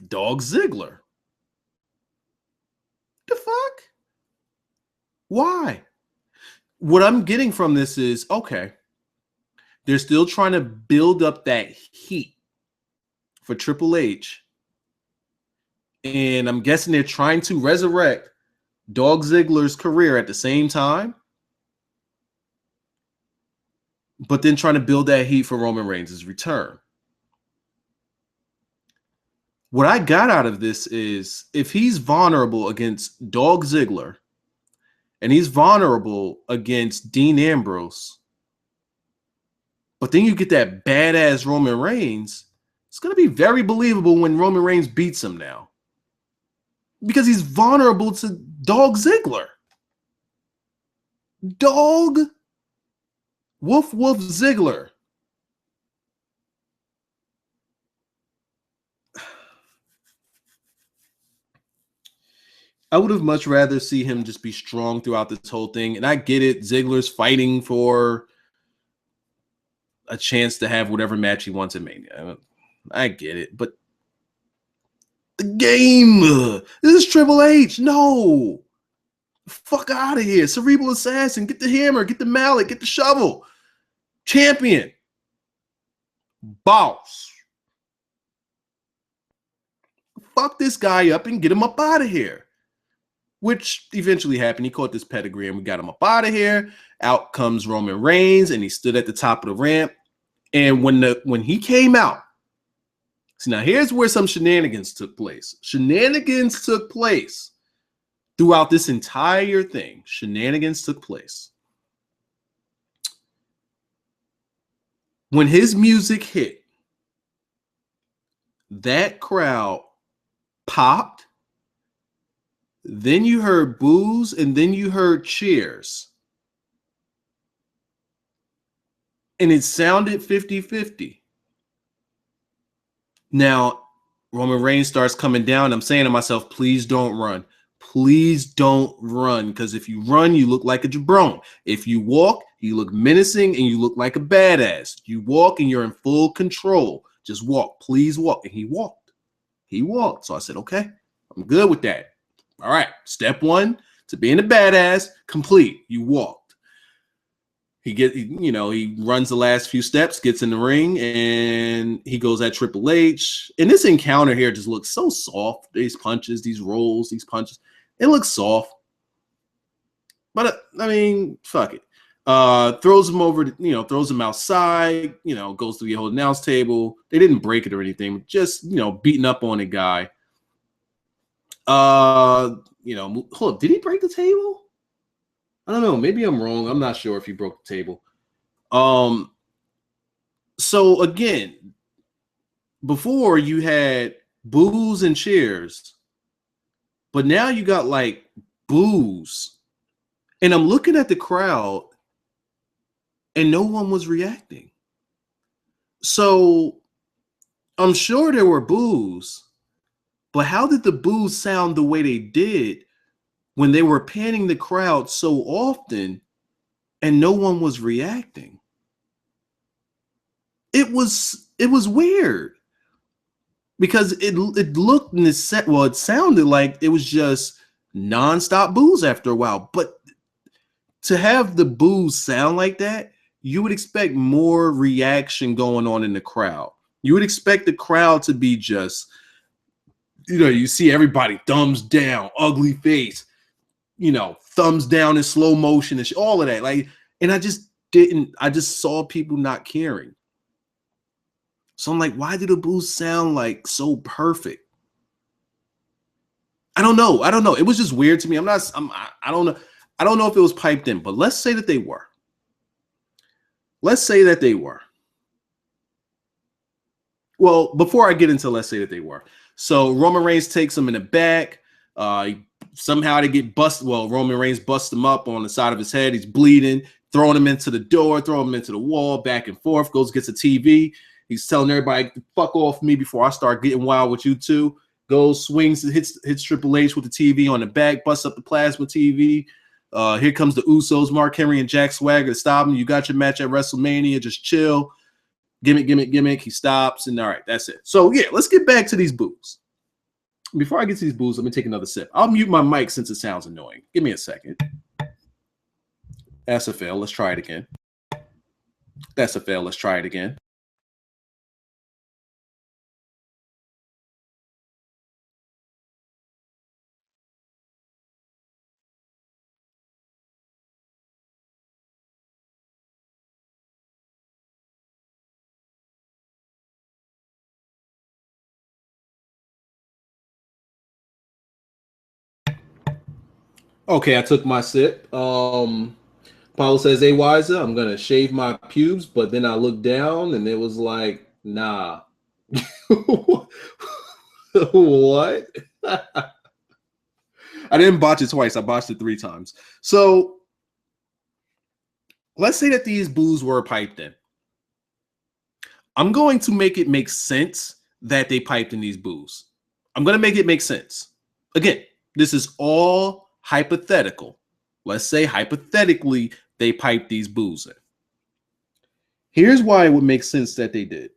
Dog Ziggler. The fuck? Why? What I'm getting from this is, okay, they're still trying to build up that heat for Triple H. And I'm guessing they're trying to resurrect Dog Ziggler's career at the same time, but then trying to build that heat for Roman Reigns' return. What I got out of this is if he's vulnerable against Dog Ziggler and he's vulnerable against Dean Ambrose, but then you get that badass Roman Reigns, it's going to be very believable when Roman Reigns beats him now. Because he's vulnerable to Dog Ziggler. Dog Woof Ziggler. I would have much rather see him just be strong throughout this whole thing. And I get it. Ziggler's fighting for a chance to have whatever match he wants in Mania. I get it. But the game. This is Triple H. No. Fuck out of here. Cerebral Assassin. Get the hammer. Get the mallet. Get the shovel. Champion. Boss. Fuck this guy up and get him up out of here. Which eventually happened. He caught this pedigree and we got him up out of here. Out comes Roman Reigns and he stood at the top of the ramp. And when he came out, see, now here's where some shenanigans took place. Shenanigans took place throughout this entire thing. Shenanigans took place. When his music hit, that crowd popped. Then you heard boos and then you heard cheers. And it sounded 50-50. Now, Roman Reigns starts coming down. I'm saying to myself, please don't run. Please don't run. Because if you run, you look like a jabron. If you walk, you look menacing and you look like a badass. You walk and you're in full control. Just walk. Please walk. And he walked. He walked. So I said, okay, I'm good with that. All right. Step one to being a badass, complete. You walked. He runs the last few steps, gets in the ring, and he goes at Triple H. And this encounter here just looks so soft. These punches, these rolls, these punches. It looks soft. But, I mean, fuck it. Throws him over, throws him outside, goes to the whole announce table. They didn't break it or anything. Just, beating up on a guy. Hold up. Did he break the table? I don't know. Maybe I'm wrong. I'm not sure if he broke the table. So again, before you had boos and cheers, but now you got like boos. And I'm looking at the crowd and no one was reacting. So I'm sure there were boos, but how did the boos sound the way they did when they were panning the crowd so often and no one was reacting? It was weird because it looked in this set. Well, it sounded like it was just nonstop boos after a while. But to have the boos sound like that, you would expect more reaction going on in the crowd. You would expect the crowd to be just, you see everybody thumbs down, ugly face, thumbs down in slow motion and all of that. And I just saw people not caring. So I'm like, why do the boos sound like so perfect? I don't know. It was just weird to me. I don't know. I don't know if it was piped in, but let's say that they were. Well, before I get into let's say that they were. So Roman Reigns takes him in the back. Somehow they get busted. Well, Roman Reigns busts him up on the side of his head. He's bleeding, throwing him into the door, throwing him into the wall, back and forth, gets a TV. He's telling everybody, fuck off me before I start getting wild with you too. Goes, swings, hits Triple H with the TV on the back, busts up the plasma TV. Here comes the Usos, Mark Henry and Jack Swagger to stop him. You got your match at WrestleMania. Just chill. Gimmick. He stops, and all right, that's it. So, yeah, let's get back to these boos. Before I get to these boos, let me take another sip. I'll mute my mic since it sounds annoying. Give me a second. That's a fail. Let's try it again. That's a fail. Let's try it again. Okay, I took my sip. Paulo says, "Hey, Wiser, I'm gonna shave my pubes," but then I looked down and it was like, nah. What? I didn't botch it twice. I botched it 3 times. So let's say that these boos were piped in. I'm going to make it make sense that they piped in these boos. I'm going to make it make sense. Again, this is all hypothetical. Let's say hypothetically they piped these boos in. Here's why it would make sense that they did.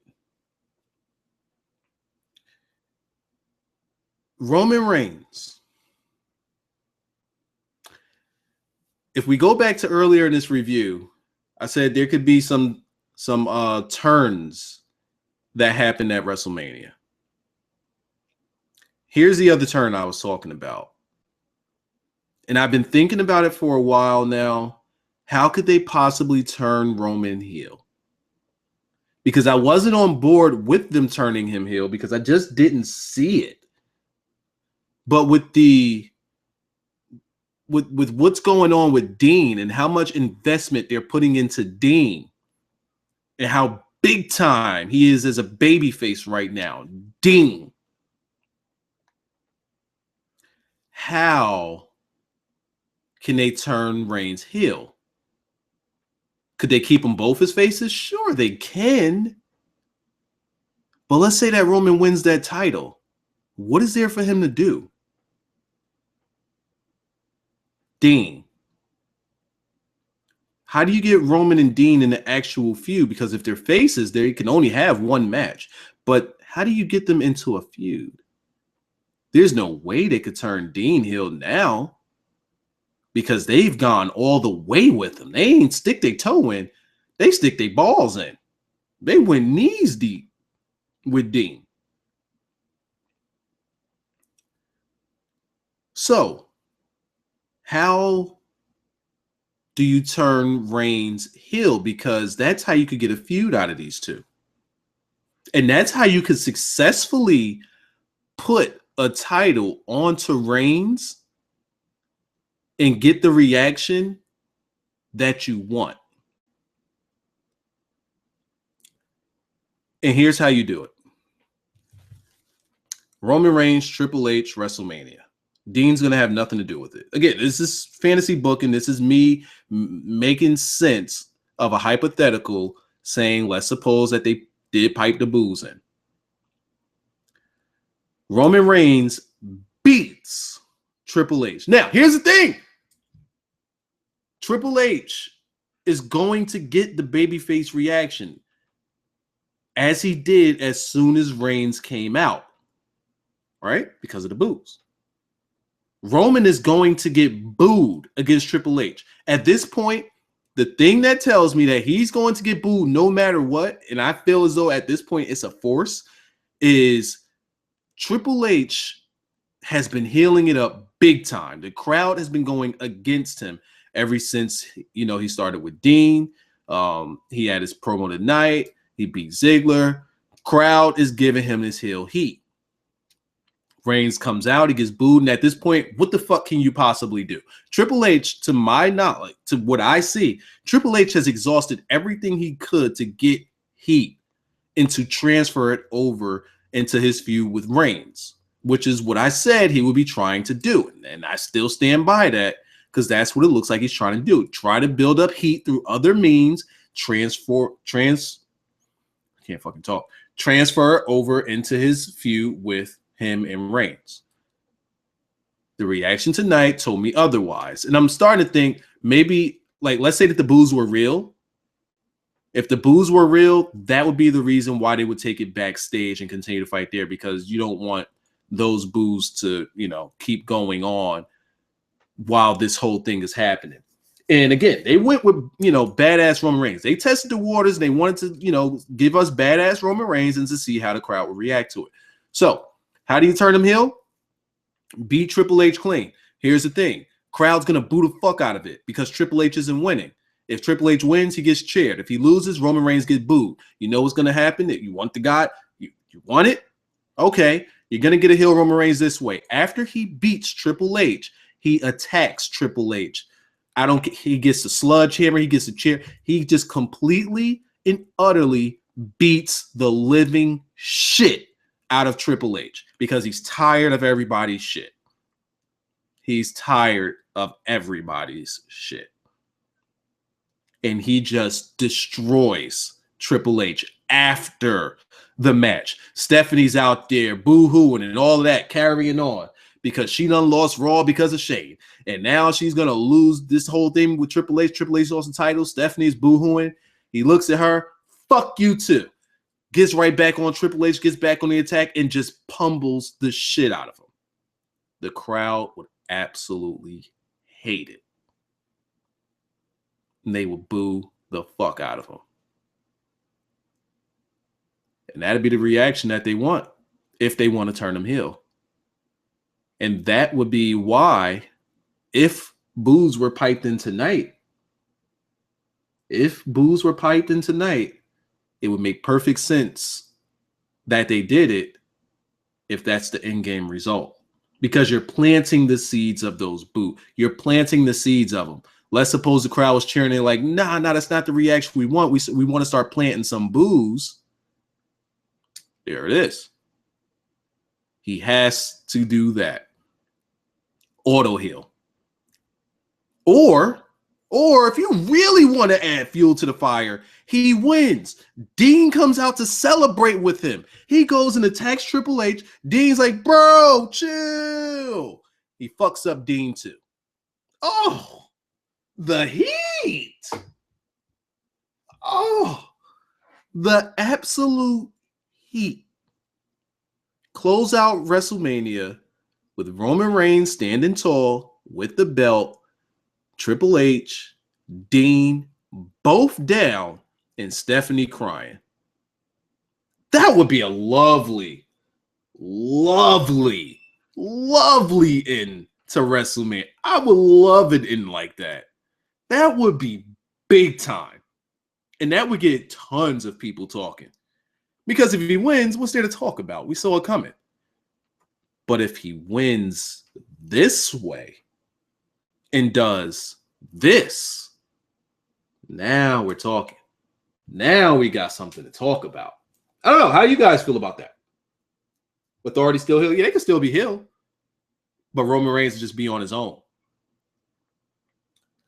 Roman Reigns. If we go back to earlier in this review, I said there could be some turns that happened at WrestleMania. Here's the other turn I was talking about. And I've been thinking about it for a while now. How could they possibly turn Roman heel? Because I wasn't on board with them turning him heel because I just didn't see it. But with what's going on with Dean and how much investment they're putting into Dean and how big time he is as a babyface right now, Dean. How can they turn Reigns heel? Could they keep them both as faces? Sure, they can. But let's say that Roman wins that title. What is there for him to do? Dean. How do you get Roman and Dean in the actual feud? Because if they're faces, they can only have one match. But how do you get them into a feud? There's no way they could turn Dean heel now because they've gone all the way with him. They ain't stick their toe in. They stick their balls in. They went knees deep with Dean. So, how do you turn Reigns heel? Because that's how you could get a feud out of these two. And that's how you could successfully put a title onto Reigns and get the reaction that you want. And here's how you do it. Roman Reigns, Triple H, WrestleMania. Dean's going to have nothing to do with it. Again, this is fantasy booking. This is me making sense of a hypothetical saying, let's suppose that they did pipe the booze in. Roman Reigns beats Triple H. Now, here's the thing. Triple H is going to get the babyface reaction as he did as soon as Reigns came out, right? Because of the boos. Roman is going to get booed against Triple H. At this point, the thing that tells me that he's going to get booed no matter what, and I feel as though at this point it's a force, is Triple H has been healing it up big time. The crowd has been going against him ever since, you know, he started with Dean. He had his promo tonight. He beat Ziggler. Crowd is giving him this heel heat. Reigns comes out, he gets booed, and at this point, what the fuck can you possibly do? Triple H, to my knowledge, to what I see, Triple H has exhausted everything he could to get heat and to transfer it over into his feud with Reigns, which is what I said he would be trying to do. And I still stand by that because that's what it looks like he's trying to do. Try to build up heat through other means, transfer over into his feud with him and Reigns. The reaction tonight told me otherwise. And I'm starting to think maybe, like, let's say that the boos were real. If the boos were real, that would be the reason why they would take it backstage and continue to fight there, because you don't want those boos to, you know, keep going on while this whole thing is happening. And again, they went with, you know, badass Roman Reigns. They tested the waters. They wanted to, you know, give us badass Roman Reigns and to see how the crowd would react to it. So how do you turn him heel? Beat Triple H clean. Here's the thing. Crowd's going to boo the fuck out of it because Triple H isn't winning. If Triple H wins, he gets cheered. If he loses, Roman Reigns gets booed. You know what's going to happen? If you want the guy, you want it? Okay. You're going to get a heel Roman Reigns this way. After he beats Triple H, he attacks Triple H. He gets the sludge hammer. He gets the chair. He just completely and utterly beats the living shit out of Triple H because he's tired of everybody's shit. He's tired of everybody's shit. And he just destroys Triple H after the match. Stephanie's out there boo-hooing and all of that, carrying on because she done lost Raw because of Shane. And now she's going to lose this whole thing with Triple H. Triple H lost the title. Stephanie's boo-hooing. He looks at her. Fuck you too. Gets right back on Triple H, gets back on the attack, and just pummels the shit out of him. The crowd would absolutely hate it. And they would boo the fuck out of him. And that'd be the reaction that they want if they want to turn him heel. And that would be why, if boos were piped in tonight, it would make perfect sense that they did it if that's the in-game result. Because you're planting the seeds of those boo. You're planting the seeds of them. Let's suppose the crowd was cheering and like, nah, that's not the reaction we want. We want to start planting some boos. There it is. He has to do that. Auto heel. Or if you really want to add fuel to the fire, he wins. Dean comes out to celebrate with him. He goes and attacks Triple H. Dean's like, bro, chill. He fucks up Dean too. Oh, the heat. Oh, the absolute heat. Close out WrestleMania with Roman Reigns standing tall with the belt. Triple H, Dean, both down, and Stephanie crying. That would be a lovely, lovely, lovely end to WrestleMania. I would love it in like that. That would be big time. And that would get tons of people talking. Because if he wins, what's there to talk about? We saw it coming. But if he wins this way and does this, now we're talking. Now we got something to talk about. I don't know. How do you guys feel about that? Authority still heel? Yeah, they can still be heel. But Roman Reigns will just be on his own.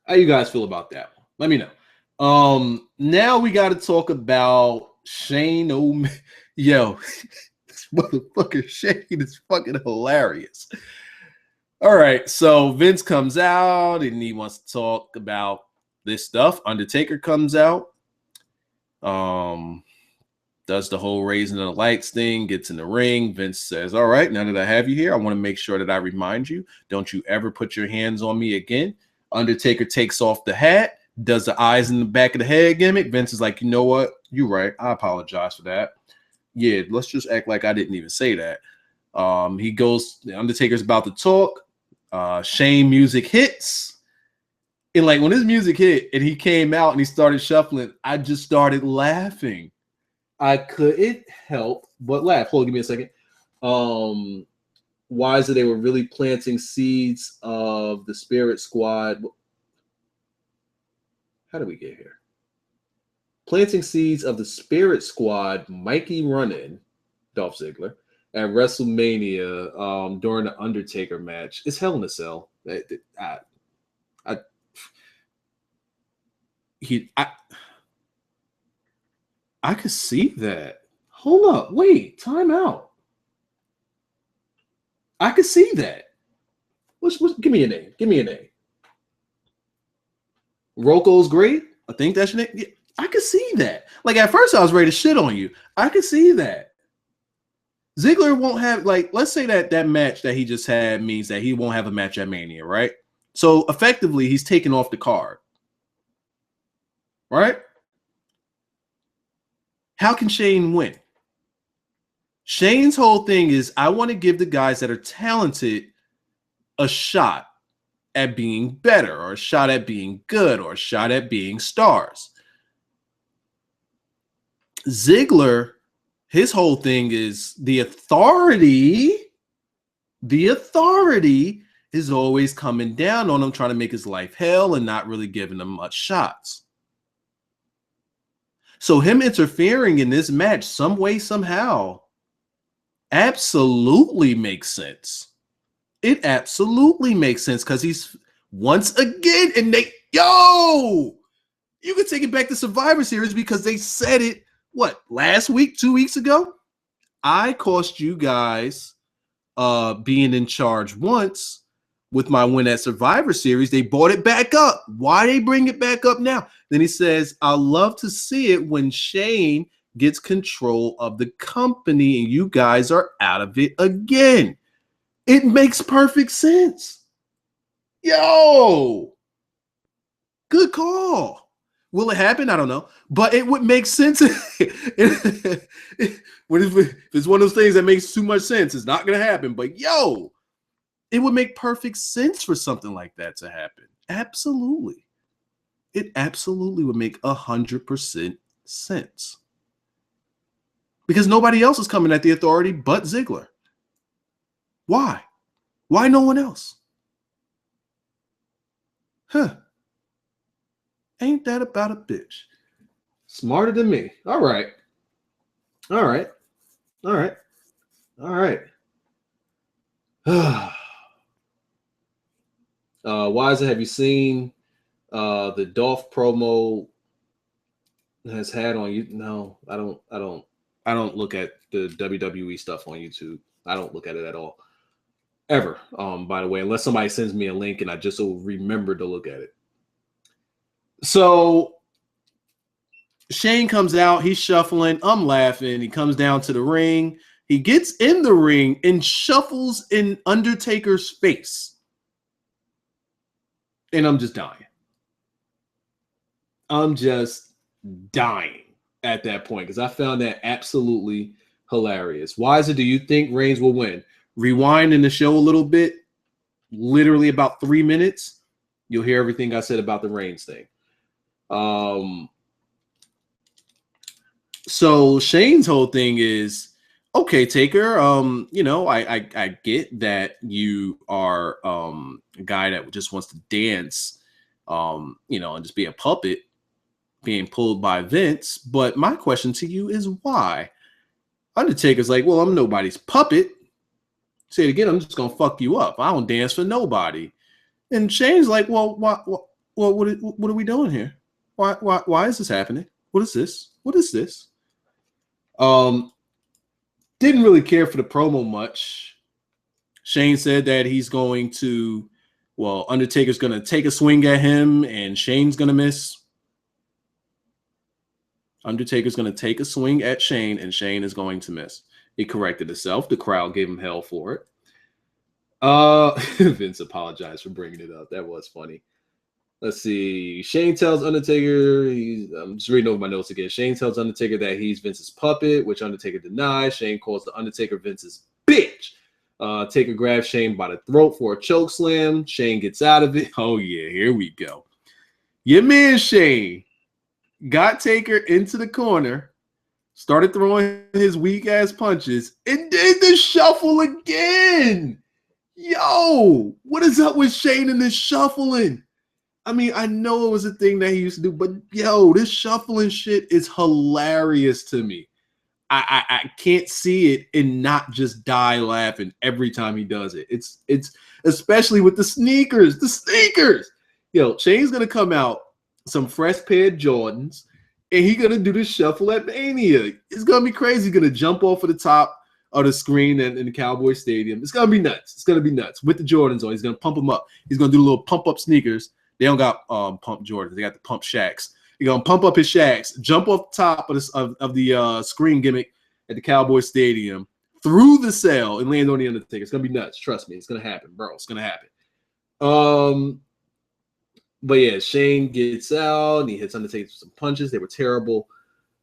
How you guys feel about that? Let me know. Now we got to talk about Shane O'Mac. Yo, this motherfucker Shane is fucking hilarious. All right, so Vince comes out and he wants to talk about this stuff. Undertaker comes out, does the whole raising of the lights thing, gets in the ring. Vince says, all right, now that I have you here, I want to make sure that I remind you, don't you ever put your hands on me again. Undertaker takes off the hat, does the eyes in the back of the head gimmick. Vince is like, you know what? You're right. I apologize for that. Yeah, let's just act like I didn't even say that. He goes, the Undertaker's about to talk. Shane music hits. And like when his music hit and he came out and he started shuffling, I just started laughing. I couldn't help but laugh. Hold on, give me a second. Why is it they were really planting seeds of the Spirit Squad? How did we get here? Planting seeds of the Spirit Squad, Mikey Run-In, Dolph Ziggler, at WrestleMania during the Undertaker match. It's Hell in a Cell. I could see that. Hold up. Wait. Time out. I could see that. Give me a name. Give me a name. Rocco's great. I think that's your name. Yeah, I could see that. Like at first I was ready to shit on you. I could see that. Ziggler won't have, like, let's say that match that he just had means that he won't have a match at Mania, right? So effectively he's taken off the card. Right? How can Shane win? Shane's whole thing is, I want to give the guys that are talented a shot at being better, or a shot at being good, or a shot at being stars. Ziggler, his whole thing is the authority is always coming down on him, trying to make his life hell and not really giving him much shots. So him interfering in this match some way, somehow, absolutely makes sense. It absolutely makes sense because he's once again, and you can take it back to Survivor Series because they said it, what, last week, 2 weeks ago? I cost you guys being in charge once with my win at Survivor Series. They brought it back up. Why they bring it back up now? Then he says, I love to see it when Shane gets control of the company and you guys are out of it again. It makes perfect sense. Yo, good call. Will it happen? I don't know, but it would make sense. If it's one of those things that makes too much sense, it's not going to happen. But yo, it would make perfect sense for something like that to happen. Absolutely. It absolutely would make 100% sense. Because nobody else is coming at the authority but Ziggler. Why? Why no one else? Huh. Ain't that about a bitch? Smarter than me. All right. All right. All right. All right. Wiser, have you seen the Dolph promo has had on you? No, I don't look at the WWE stuff on YouTube. I don't look at it at all. Ever. By the way, unless somebody sends me a link and I just will remember to look at it. So Shane comes out, he's shuffling, I'm laughing. He comes down to the ring. He gets in the ring and shuffles in Undertaker's face. And I'm just dying. I'm just dying at that point because I found that absolutely hilarious. Wiser, do you think Reigns will win? Rewind in the show a little bit, literally about 3 minutes. You'll hear everything I said about the Reigns thing. So Shane's whole thing is, okay, Taker, I get that you are a guy that just wants to dance, and just be a puppet being pulled by Vince. But my question to you is why? Undertaker's like, well, I'm nobody's puppet. Say it again, I'm just gonna fuck you up. I don't dance for nobody. And Shane's like, well, what are we doing here? Why is this happening? What is this? What is this? Didn't really care for the promo much. Shane said that he's going to, Undertaker's going to take a swing at him and Shane's going to miss. Undertaker's going to take a swing at Shane and Shane is going to miss. He corrected himself. The crowd gave him hell for it. Vince apologized for bringing it up. That was funny. Let's see. Shane tells Undertaker, I'm just reading over my notes again. Shane tells Undertaker that he's Vince's puppet, which Undertaker denies. Shane calls the Undertaker Vince's bitch. Taker grabs Shane by the throat for a choke slam. Shane gets out of it. Oh, yeah, here we go. Your man Shane got Taker into the corner, started throwing his weak-ass punches, and did the shuffle again. Yo, what is up with Shane and this shuffling? I mean, I know it was a thing that he used to do, but yo, this shuffling shit is hilarious to me. I can't see it and not just die laughing every time he does it. It's especially with the sneakers. The sneakers. Yo, Shane's gonna come out some fresh pair of Jordans, and he's gonna do the shuffle at Mania. It's gonna be crazy. He's gonna jump off of the top of the screen in the Cowboy Stadium. It's gonna be nuts. It's gonna be nuts with the Jordans on. He's gonna pump them up. He's gonna do a little pump up sneakers. They don't got pump Jordans. They got the pump Shaqs. He's gonna pump up his Shaqs, jump off the top of the screen gimmick at the Cowboy Stadium, through the cell, and land on the Undertaker. It's gonna be nuts. Trust me, it's gonna happen, bro. It's gonna happen. But yeah, Shane gets out and he hits Undertaker with some punches. They were terrible.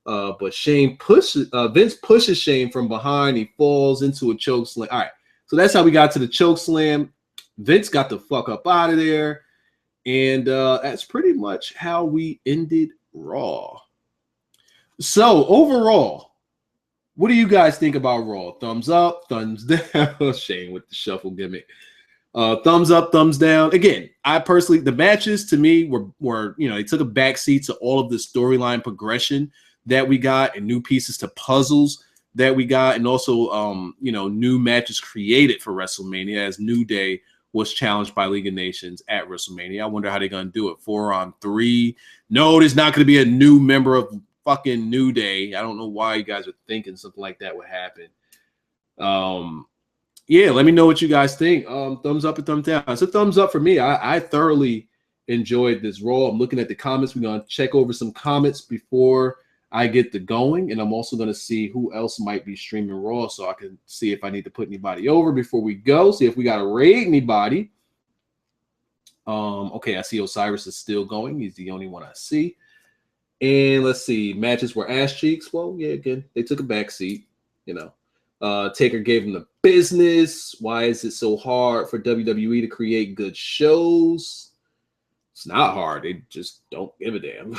But Vince pushes Shane from behind. He falls into a choke slam. All right, so that's how we got to the choke slam. Vince got the fuck up out of there. And that's pretty much how we ended Raw. So overall, what do you guys think about Raw? Thumbs up, thumbs down. Shane with the shuffle gimmick. Thumbs up, thumbs down. Again, I personally, the matches to me were they took a backseat to all of the storyline progression that we got and new pieces to puzzles that we got, and also new matches created for WrestleMania as New Day was challenged by League of Nations at WrestleMania. I wonder how they're going to do it. 4-on-3. No, there's not going to be a new member of fucking New Day. I don't know why you guys are thinking something like that would happen. Yeah, let me know what you guys think. Thumbs up and thumbs down. It's a thumbs up for me. I thoroughly enjoyed this Raw. I'm looking at the comments. We're going to check over some comments before I get to going, and I'm also going to see who else might be streaming Raw so I can see if I need to put anybody over before we go, see if we got to raid anybody. Okay, I see Osiris is still going. He's the only one I see. And let's see, matches were ass cheeks. Well, yeah, again, they took a back seat, Taker gave him the business. Why is it so hard for WWE to create good shows? It's not hard. They just don't give a damn.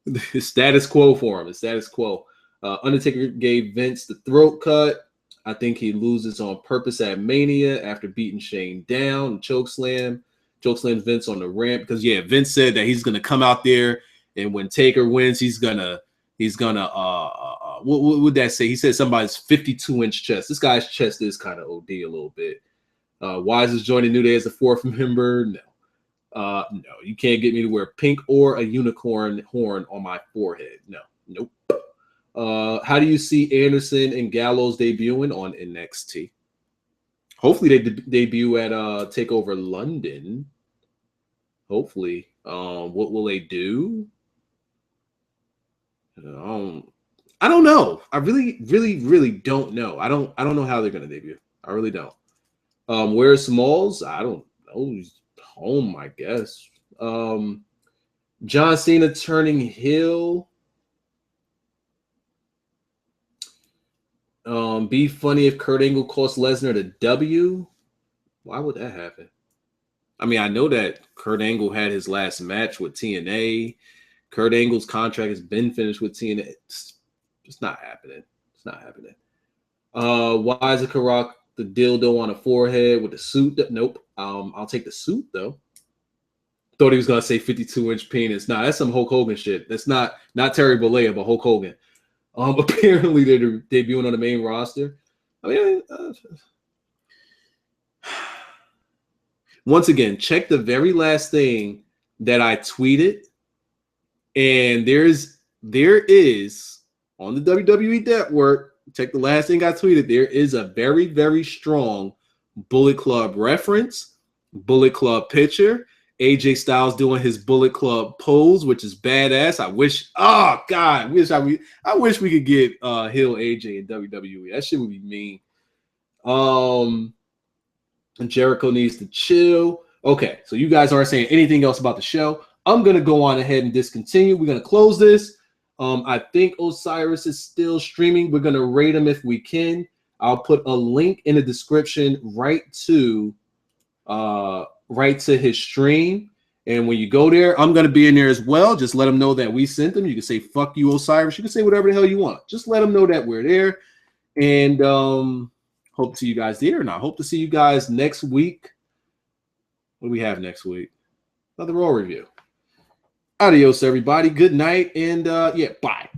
It's status quo for him. It's status quo. Undertaker gave Vince the throat cut. I think he loses on purpose at Mania after beating Shane down. Chokeslam Vince on the ramp because Vince said that he's gonna come out there and when Taker wins, he's gonna what would that say? He said somebody's 52-inch chest. This guy's chest is kind of OD a little bit. Wise is joining New Day as the fourth member. No, you can't get me to wear pink or a unicorn horn on my forehead. Nope. How do you see Anderson and Gallows debuting on NXT? Hopefully they debut at TakeOver London. Hopefully. What will they do? I don't know. I really, really, really don't know. I don't know how they're gonna debut. I really don't. Where's Smalls? I don't know. He's home, I guess. John Cena turning heel. Be funny if Kurt Angle cost Lesnar the W. Why would that happen? I mean, I know that Kurt Angle had his last match with TNA. Kurt Angle's contract has been finished with TNA. It's not happening. It's not happening. Why is it rock the dildo on a forehead with the suit? Nope. I'll take the suit though. Thought he was gonna say 52-inch penis. Nah, that's some Hulk Hogan shit. That's not Terry Bollea, but Hulk Hogan. Apparently they're debuting on the main roster. I mean, once again, check the very last thing that I tweeted, and there is on the WWE Network, check the last thing I tweeted. There is a very, very strong Bullet Club reference, Bullet Club picture. AJ Styles doing his Bullet Club pose, which is badass. I wish, oh God, I wish we could get heel AJ in WWE. That shit would be mean. And Jericho needs to chill. Okay, so you guys aren't saying anything else about the show. I'm gonna go on ahead and discontinue. We're gonna close this. I think Osiris is still streaming. We're gonna rate him if we can. I'll put a link in the description right to his stream. And when you go there, I'm gonna be in there as well. Just let them know that we sent them. You can say "fuck you, Osiris." You can say whatever the hell you want. Just let them know that we're there. And hope to see you guys there. And I hope to see you guys next week. What do we have next week? Another Raw review. Adios, everybody. Good night. And yeah, bye.